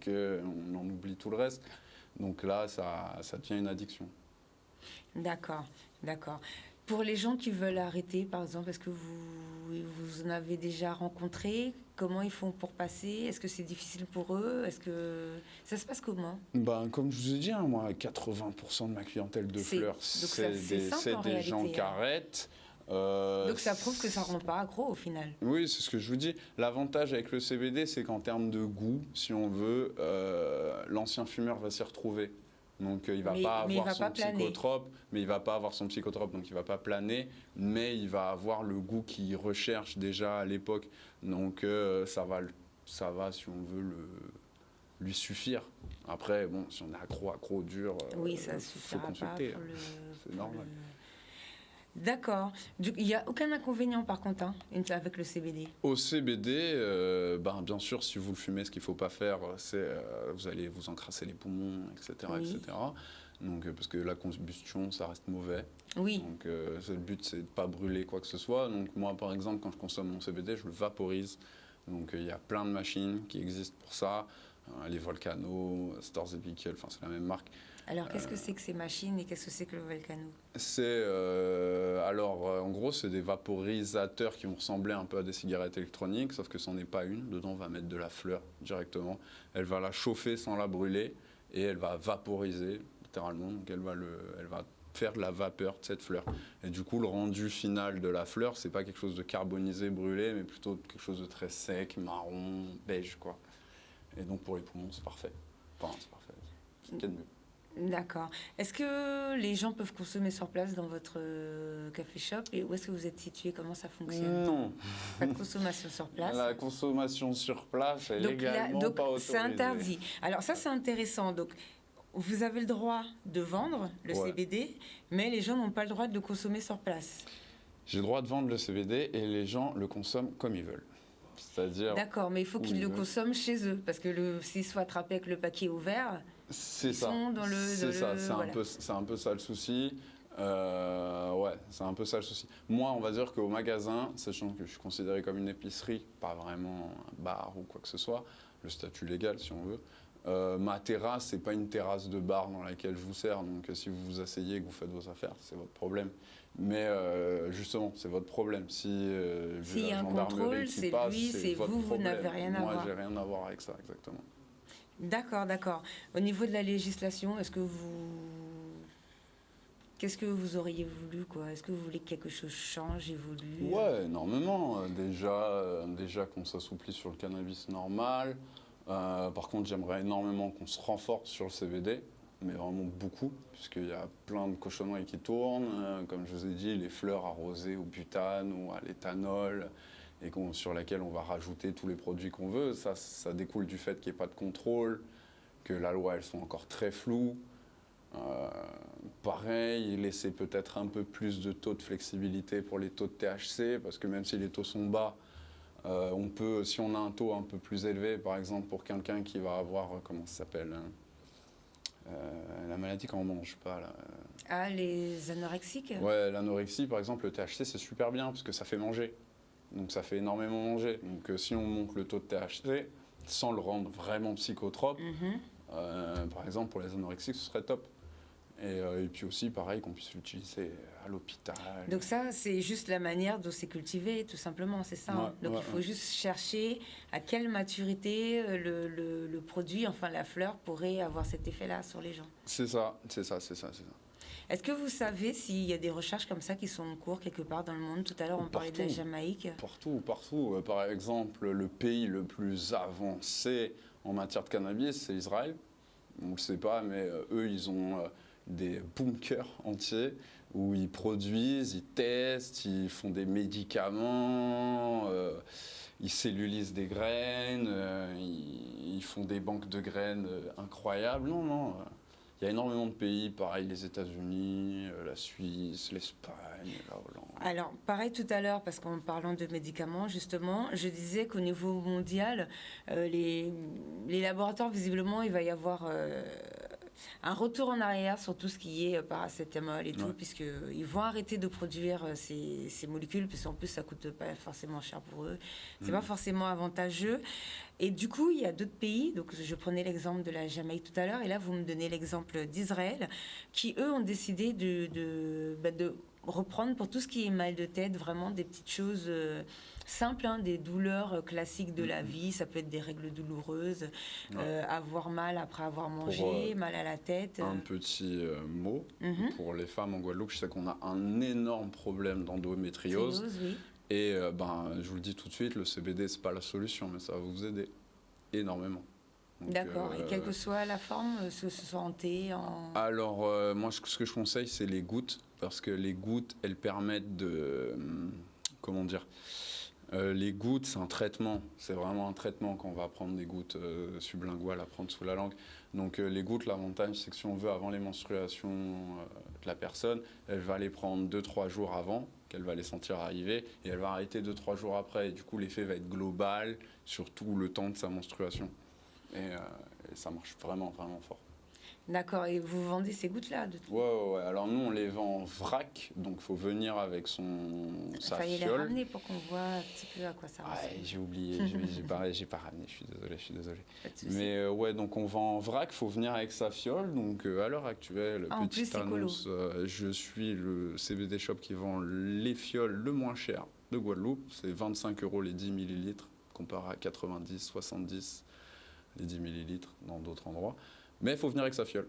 qu'on en oublie tout le reste. Donc là, ça devient une addiction. D'accord, d'accord. Pour les gens qui veulent arrêter, par exemple, est-ce que vous en avez déjà rencontré? Comment ils font pour passer? Est-ce que c'est difficile pour eux? Est-ce que ça se passe comment? Ben, comme je vous ai dit, hein, moi, 80% de ma clientèle de fleurs, c'est simple c'est en des gens réalité, qui hein. arrêtent. Donc ça prouve que ça ne rend pas accro au final. Oui, c'est ce que je vous dis. L'avantage avec le CBD, c'est qu'en termes de goût, si on veut, l'ancien fumeur va s'y retrouver. Donc il va pas mais il avoir va son pas planer. psychotrope, mais il va pas avoir son psychotrope, donc il va pas planer, mais il va avoir le goût qu'il recherche déjà à l'époque. Donc ça va, si on veut, lui suffire. Après, bon, si on est accro dur, Oui, ça ne faut suffira pas consulter. pour le... C'est pour normal. D'accord. Il n'y a aucun inconvénient par contre hein, avec le CBD. Au CBD, bien sûr, si vous le fumez, ce qu'il ne faut pas faire, c'est vous allez vous encrasser les poumons, etc. Oui. etc. Donc, parce que la combustion, ça reste mauvais. Oui. Donc, le but, c'est de ne pas brûler quoi que ce soit. Donc, moi, par exemple, quand je consomme mon CBD, je le vaporise. Donc, il y a plein de machines qui existent pour ça. Les Volcano, Storz & Bickel, enfin, c'est la même marque. Alors qu'est-ce que c'est que ces machines et qu'est-ce que c'est que le Volcano? C'est en gros, c'est des vaporisateurs qui vont ressembler un peu à des cigarettes électroniques, sauf que c'en est pas une. Dedans, on va mettre de la fleur directement. Elle va la chauffer sans la brûler et elle va vaporiser littéralement. Donc elle va faire de la vapeur de cette fleur. Et du coup, le rendu final de la fleur, c'est pas quelque chose de carbonisé, brûlé, mais plutôt quelque chose de très sec, marron, beige, quoi. Et donc pour les poumons, c'est parfait. Enfin, c'est parfait. C'est ce qu'il y a de mieux. D'accord. Est-ce que les gens peuvent consommer sur place dans votre café shop et où est-ce que vous êtes situé? Comment ça fonctionne? Non. Pas de consommation sur place. La consommation sur place est Donc, légalement donc pas autorisée. c'est interdit. Alors ça c'est intéressant. Donc vous avez le droit de vendre le Ouais. CBD, mais les gens n'ont pas le droit de le consommer sur place. J'ai le droit de vendre le CBD et les gens le consomment comme ils veulent. C'est-à-dire, D'accord, mais il faut où qu'ils ils le veulent. consomment chez eux, parce que s'ils sont attrapés avec le paquet ouvert, c'est ils ça. sont dans le... C'est ça, c'est voilà. un peu ça le souci. Ouais, c'est un peu ça le souci. Moi, on va dire qu'au magasin, sachant que je suis considéré comme une épicerie, pas vraiment un bar ou quoi que ce soit, le statut légal si on veut, ma terrasse, c'est pas une terrasse de bar dans laquelle je vous sers. Donc si vous vous asseyez et que vous faites vos affaires, c'est votre problème. Mais justement, c'est votre problème. Si vu S'il y la a un gendarmerie contrôle, qui c'est passe, lui, c'est votre vous, vous problème. n'avez rien à Moi, voir. j'ai rien à voir avec ça, exactement. D'accord, d'accord. Au niveau de la législation, qu'est-ce que vous auriez voulu, quoi? Est-ce que vous voulez que quelque chose change, évolue? Ouais, énormément. Déjà qu'on s'assouplit sur le cannabis normal. Par contre, j'aimerais énormément qu'on se renforce sur le CBD, mais vraiment beaucoup, puisqu'il y a plein de cochonneries qui tournent. Comme je vous ai dit, les fleurs arrosées au butane ou à l'éthanol, et sur lesquelles on va rajouter tous les produits qu'on veut. Ça découle du fait qu'il n'y ait pas de contrôle, que la loi, elles sont encore très floues. Pareil, laisser peut-être un peu plus de taux de flexibilité pour les taux de THC, parce que même si les taux sont bas, on peut, si on a un taux un peu plus élevé, par exemple pour quelqu'un qui va avoir, comment ça s'appelle, la maladie quand on mange pas là. Ah, les anorexiques? Ouais, l'anorexie par exemple, le THC c'est super bien parce que ça fait manger. Donc ça fait énormément manger. Donc si on monte le taux de THC sans le rendre vraiment psychotrope, par exemple pour les anorexiques ce serait top. Et puis aussi, pareil, qu'on puisse l'utiliser à l'hôpital. Donc ça, c'est juste la manière dont c'est cultivé, tout simplement, c'est ça. Hein. Donc il faut juste chercher à quelle maturité le produit, enfin la fleur, pourrait avoir cet effet-là sur les gens. C'est ça. Est-ce que vous savez s'il y a des recherches comme ça qui sont en cours quelque part dans le monde? Tout à l'heure, on parlait de la Jamaïque. Partout. Par exemple, le pays le plus avancé en matière de cannabis, c'est Israël. On ne le sait pas, mais eux, ils ont des bunkers entiers où ils produisent, ils testent, ils font des médicaments, ils cellulisent des graines, ils font des banques de graines incroyables. Non. Il y a énormément de pays, pareil, les États-Unis, la Suisse, l'Espagne, la Hollande. Alors, pareil tout à l'heure, parce qu'en parlant de médicaments, justement, je disais qu'au niveau mondial, les laboratoires, visiblement, il va y avoir un retour en arrière sur tout ce qui est paracétamol et tout, puisqu'ils vont arrêter de produire ces molécules, parce qu'en plus, ça coûte pas forcément cher pour eux. C'est pas forcément avantageux. Et du coup, il y a d'autres pays, donc je prenais l'exemple de la Jamaïque tout à l'heure, et là, vous me donnez l'exemple d'Israël, qui, eux, ont décidé de reprendre pour tout ce qui est mal de tête, vraiment des petites choses simples, hein, des douleurs classiques de la vie. Ça peut être des règles douloureuses, avoir mal après avoir mangé, mal à la tête. Un petit mot, pour les femmes en Guadeloupe, je sais qu'on a un énorme problème d'endométriose. Oui. Et je vous le dis tout de suite, le CBD, c'est pas la solution, mais ça va vous aider énormément. D'accord. Et quelle que soit la forme, que ce soit en thé, en... Alors, moi, ce que je conseille, c'est les gouttes, parce que les gouttes, elles permettent de... comment dire, les gouttes, c'est un traitement. C'est vraiment un traitement quand on va prendre des gouttes sublinguales à prendre sous la langue. Donc, les gouttes, l'avantage, c'est que si on veut, avant les menstruations de la personne, elle va les prendre 2-3 jours avant, qu'elle va les sentir arriver, et elle va arrêter 2-3 jours après. Et du coup, l'effet va être global sur tout le temps de sa menstruation. Et ça marche vraiment, vraiment fort. D'accord, et vous vendez ces gouttes-là Ouais. Alors nous, on les vend en vrac, donc il faut venir avec sa fiole. Fallait les ramener pour qu'on voit un petit peu à quoi ça ressemble. Ouais, j'ai oublié, j'ai pas ramené, je suis désolé. Mais donc on vend en vrac, il faut venir avec sa fiole. Donc à l'heure actuelle, petite annonce, je suis le CBD Shop qui vend les fioles le moins cher de Guadeloupe. C'est 25 € les 10 millilitres, comparé à 90, 70 les 10 millilitres dans d'autres endroits. Mais il faut venir avec sa fiole.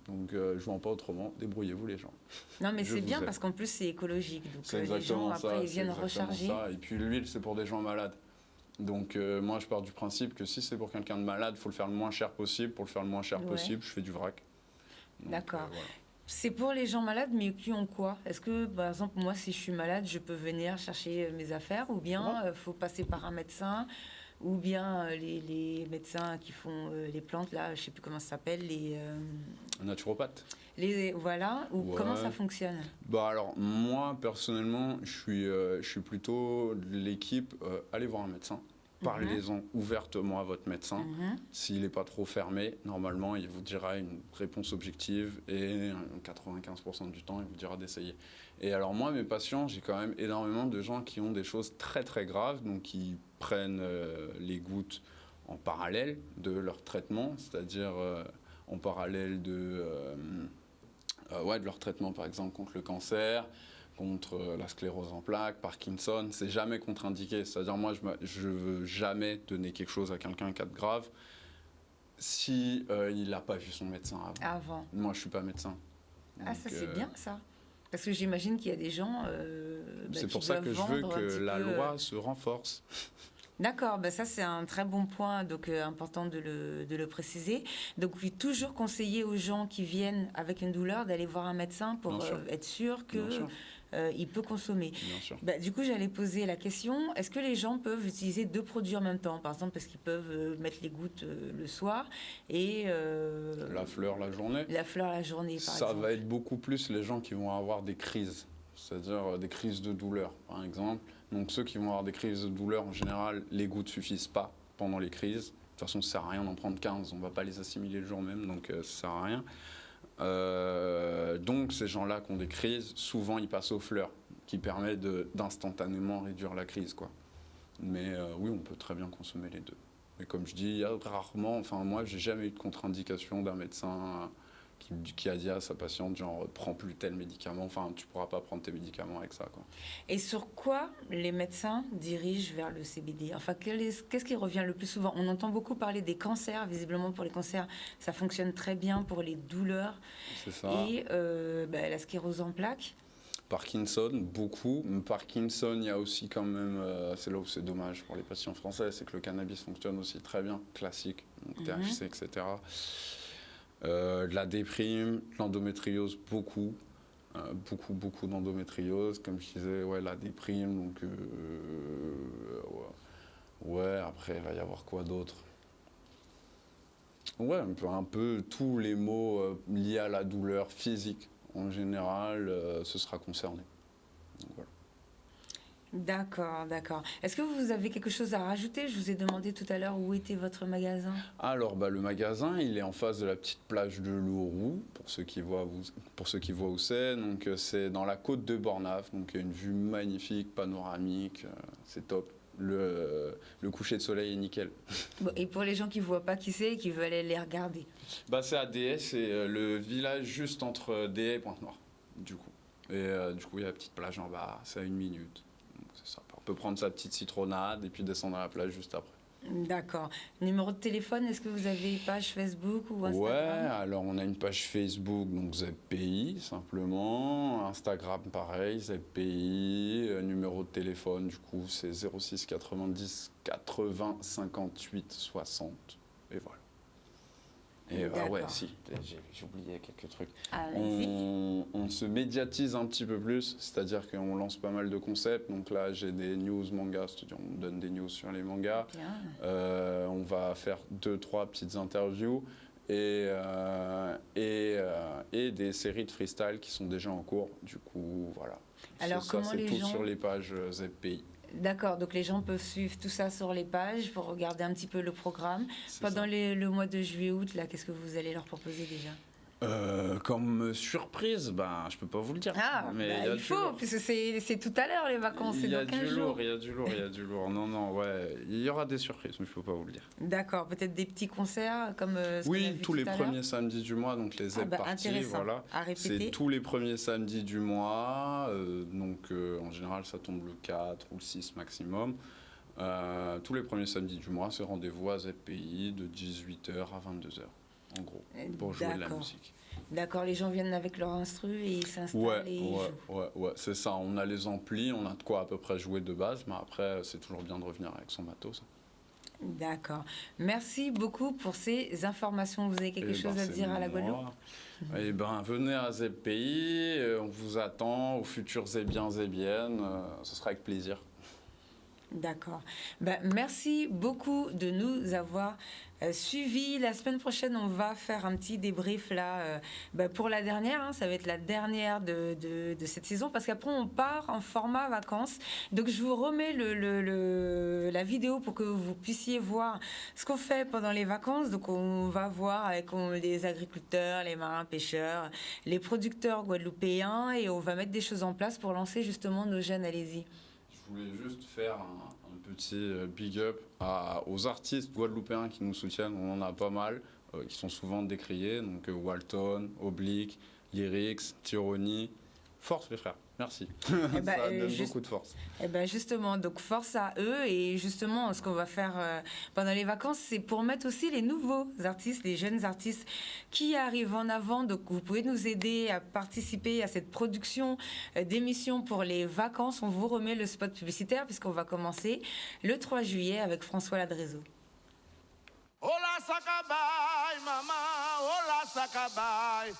Donc, je ne vends pas autrement. Débrouillez-vous, les gens. Non, mais c'est bien parce qu'en plus, c'est écologique. Donc, c'est les gens, après, ils viennent recharger. recharger. Et puis, l'huile, c'est pour des gens malades. Donc, moi, je pars du principe que si c'est pour quelqu'un de malade, il faut le faire le moins cher possible. Pour le faire le moins cher possible, je fais du vrac. D'accord. C'est pour les gens malades, mais qui ont quoi? Est-ce que, par exemple, moi, si je suis malade, je peux venir chercher mes affaires? Ou bien, il faut passer par un médecin? Ou bien les médecins qui font les plantes, là, je ne sais plus comment ça s'appelle, les... naturopathes. Voilà, ou comment ça fonctionne? Alors, moi, personnellement, je suis plutôt de l'équipe, allez voir un médecin. Parlez-en ouvertement à votre médecin. S'il n'est pas trop fermé, normalement, il vous dira une réponse objective et 95% du temps, il vous dira d'essayer. Et alors moi, mes patients, j'ai quand même énormément de gens qui ont des choses très très graves, donc qui prennent les gouttes en parallèle de leur traitement, c'est-à-dire en parallèle de leur traitement, par exemple, contre le cancer, contre la sclérose en plaques, Parkinson. C'est jamais contre-indiqué. C'est-à-dire, moi, je ne veux jamais donner quelque chose à quelqu'un qui a de grave si il n'a pas vu son médecin avant. Moi, je ne suis pas médecin. Donc, ça, c'est bien, ça. Parce que j'imagine qu'il y a des gens... c'est pour ça que je veux que la loi se renforce. D'accord, bah ça c'est un très bon point, donc important de le préciser. Donc oui, toujours conseiller aux gens qui viennent avec une douleur d'aller voir un médecin pour Bien sûr. être sûr Bien que sûr. il peut consommer. Bien sûr. Bah, du coup, j'allais poser la question, est-ce que les gens peuvent utiliser deux produits en même temps? Par exemple, parce qu'ils peuvent mettre les gouttes le soir et La fleur la journée. la fleur la journée, par Ça exemple. va être beaucoup plus les gens qui vont avoir des crises, c'est-à-dire des crises de douleur, par exemple. Donc ceux qui vont avoir des crises de douleur, en général, les gouttes suffisent pas pendant les crises. De toute façon, ça sert à rien d'en prendre 15, on va pas les assimiler le jour même, donc ça sert à rien. Donc ces gens-là qui ont des crises, souvent ils passent aux fleurs, qui permet d'instantanément réduire la crise, quoi. Mais oui, on peut très bien consommer les deux. Mais comme je dis, il y a rarement, enfin moi, j'ai jamais eu de contre-indication d'un médecin qui a dit à sa patiente, genre, prends plus tel médicament, enfin, tu pourras pas prendre tes médicaments avec ça, quoi. Et sur quoi les médecins dirigent vers le CBD? Enfin, qu'est-ce qui revient le plus souvent? On entend beaucoup parler des cancers. Visiblement, pour les cancers, ça fonctionne très bien pour les douleurs. C'est ça. Et la sclérose en plaques. Parkinson, beaucoup. Parkinson, il y a aussi quand même, c'est là où c'est dommage pour les patients français, c'est que le cannabis fonctionne aussi très bien, classique, donc THC, etc. De la déprime, de l'endométriose, beaucoup. Beaucoup d'endométriose, comme je disais, ouais, la déprime, donc ouais, après il va y avoir quoi d'autre? Ouais, un peu tous les maux liés à la douleur physique en général, ce sera concerné. Donc, voilà. D'accord, d'accord. Est-ce que vous avez quelque chose à rajouter? Je vous ai demandé tout à l'heure où était votre magasin. Alors, le magasin, il est en face de la petite plage de Louroux, pour ceux qui voient où c'est. Donc, c'est dans la côte de Bornave. Donc, il y a une vue magnifique, panoramique, c'est top. Le coucher de soleil est nickel. Bon, et pour les gens qui ne voient pas qui c'est et qui veulent aller les regarder. C'est à Déhay, c'est le village juste entre Déhay et Pointe-Noire, du coup. Et du coup, il y a la petite plage en bas, c'est à 1 minute. Donc, c'est sympa. On peut prendre sa petite citronnade et puis descendre à la plage juste après. D'accord. Numéro de téléphone, est-ce que vous avez page Facebook ou Instagram? Ouais, alors on a une page Facebook, donc ZPI simplement. Instagram pareil, ZPI. Numéro de téléphone, du coup, c'est 06 90 80 58 60. Et voilà. Et ouais, si, j'ai oublié quelques trucs. Allez-y. On se médiatise un petit peu plus, c'est-à-dire qu'on lance pas mal de concepts. Donc là, j'ai des news mangas, c'est-à-dire on donne des news sur les mangas. On va faire 2-3 petites interviews et des séries de freestyle qui sont déjà en cours. Du coup, voilà. Alors, ça, comment c'est les tout gens... sur les pages ZPI. D'accord, donc les gens peuvent suivre tout ça sur les pages pour regarder un petit peu le programme. Pendant le mois de juillet-août, là, qu'est-ce que vous allez leur proposer déjà? Comme surprise, je peux pas vous le dire. Ah, mais il faut, puisque c'est tout à l'heure les vacances, c'est dans 15 jours. Il y a du lourd. Non, ouais, il y aura des surprises, mais je peux pas vous le dire. D'accord, peut-être des petits concerts comme ce qu'on a vu tous les tout à l'heure. premiers samedis du mois, donc les parties, voilà. À répéter. C'est tous les premiers samedis du mois, donc en général ça tombe le 4 ou le 6 maximum. Tous les premiers samedis du mois, c'est rendez-vous à ZPI de 18h à 22h. En gros, pour jouer de la musique. D'accord, les gens viennent avec leur instru et ils s'installent et ils jouent. Ouais, c'est ça. On a les amplis, on a de quoi à peu près jouer de base, mais après, c'est toujours bien de revenir avec son matos. D'accord. Merci beaucoup pour ces informations. Vous avez quelque chose à dire à la Guadeloupe? Venez à ZPI, on vous attend, aux futurs Zébiens, Zébiennes, ce sera avec plaisir. D'accord. Merci beaucoup de nous avoir suivis. La semaine prochaine, on va faire un petit débrief là pour la dernière. Ça va être la dernière de cette saison parce qu'après, on part en format vacances. Donc, je vous remets la vidéo pour que vous puissiez voir ce qu'on fait pendant les vacances. Donc, on va voir avec les agriculteurs, les marins pêcheurs, les producteurs guadeloupéens et on va mettre des choses en place pour lancer justement nos jeunes. Allez-y. Je voulais juste faire un petit big up aux artistes guadeloupéens qui nous soutiennent. On en a pas mal, qui sont souvent décriés. Donc Walton, Oblique, Lyrics, Tyranny. Force les frères. Merci. Eh ben, Ça donne beaucoup de force. Eh ben justement, donc force à eux. Et justement, ce qu'on va faire pendant les vacances, c'est pour mettre aussi les nouveaux artistes, les jeunes artistes qui arrivent en avant. Donc vous pouvez nous aider à participer à cette production d'émissions pour les vacances. On vous remet le spot publicitaire puisqu'on va commencer le 3 juillet avec François Ladrézo. Ola Sakabay, maman, Ola Sakabay.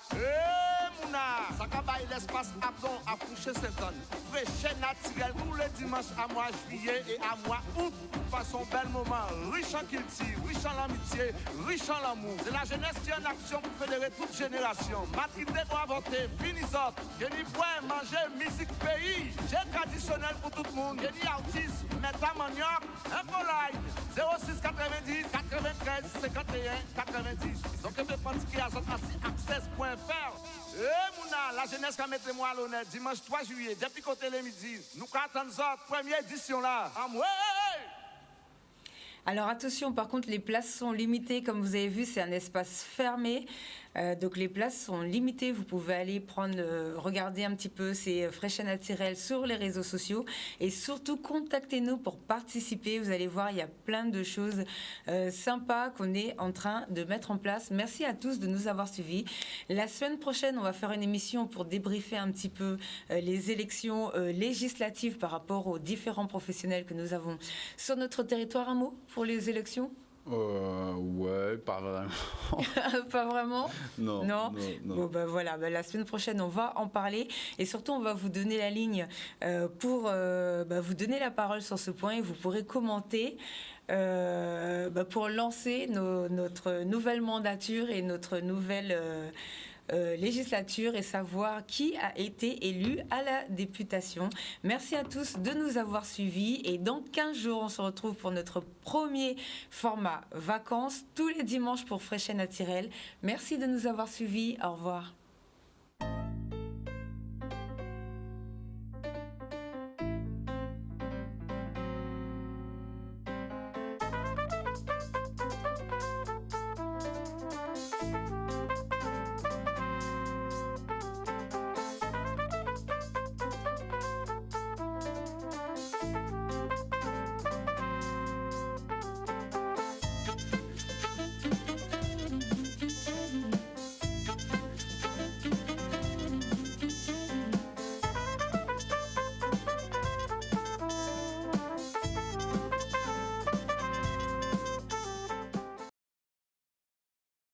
Mouna, Sakabay, l'espace Abdon à Fouché-Saint-Anne. Fraîche naturelle tous les dimanches à mois juillet et à mois août. Façon bel moment, riche en culture, riche en l'amitié, riche en l'amour. C'est la jeunesse qui est en action pour fédérer toute génération. Matrité doit voter, finissante. Génie bois, manger, musique, pays. J'ai traditionnel pour tout le monde. Génie artiste, métamaniac, infoline. 06 90 93 51 90. Donc, je vais pratiquer à access.fr. Mouna, la jeunesse qui mettez moi à l'honneur dimanche 3 juillet, depuis côté les midi. Nous attendons notre première édition là. Alors attention, par contre, les places sont limitées. Comme vous avez vu, c'est un espace fermé. Donc les places sont limitées. Vous pouvez aller regarder un petit peu ces fraîches naturelles sur les réseaux sociaux. Et surtout, contactez-nous pour participer. Vous allez voir, il y a plein de choses sympas qu'on est en train de mettre en place. Merci à tous de nous avoir suivis. La semaine prochaine, on va faire une émission pour débriefer un petit peu les élections législatives par rapport aux différents professionnels que nous avons sur notre territoire. Un mot pour les élections ? Ouais, pas vraiment. Pas vraiment ? Non. Bon, ben voilà, la semaine prochaine, on va en parler. Et surtout, on va vous donner la ligne pour vous donner la parole sur ce point. Et vous pourrez commenter pour lancer notre nouvelle mandature et notre nouvelle législature et savoir qui a été élu à la députation. Merci à tous de nous avoir suivis et dans 15 jours, on se retrouve pour notre premier format vacances, tous les dimanches pour Fraîche et Naturelle. Merci de nous avoir suivis. Au revoir.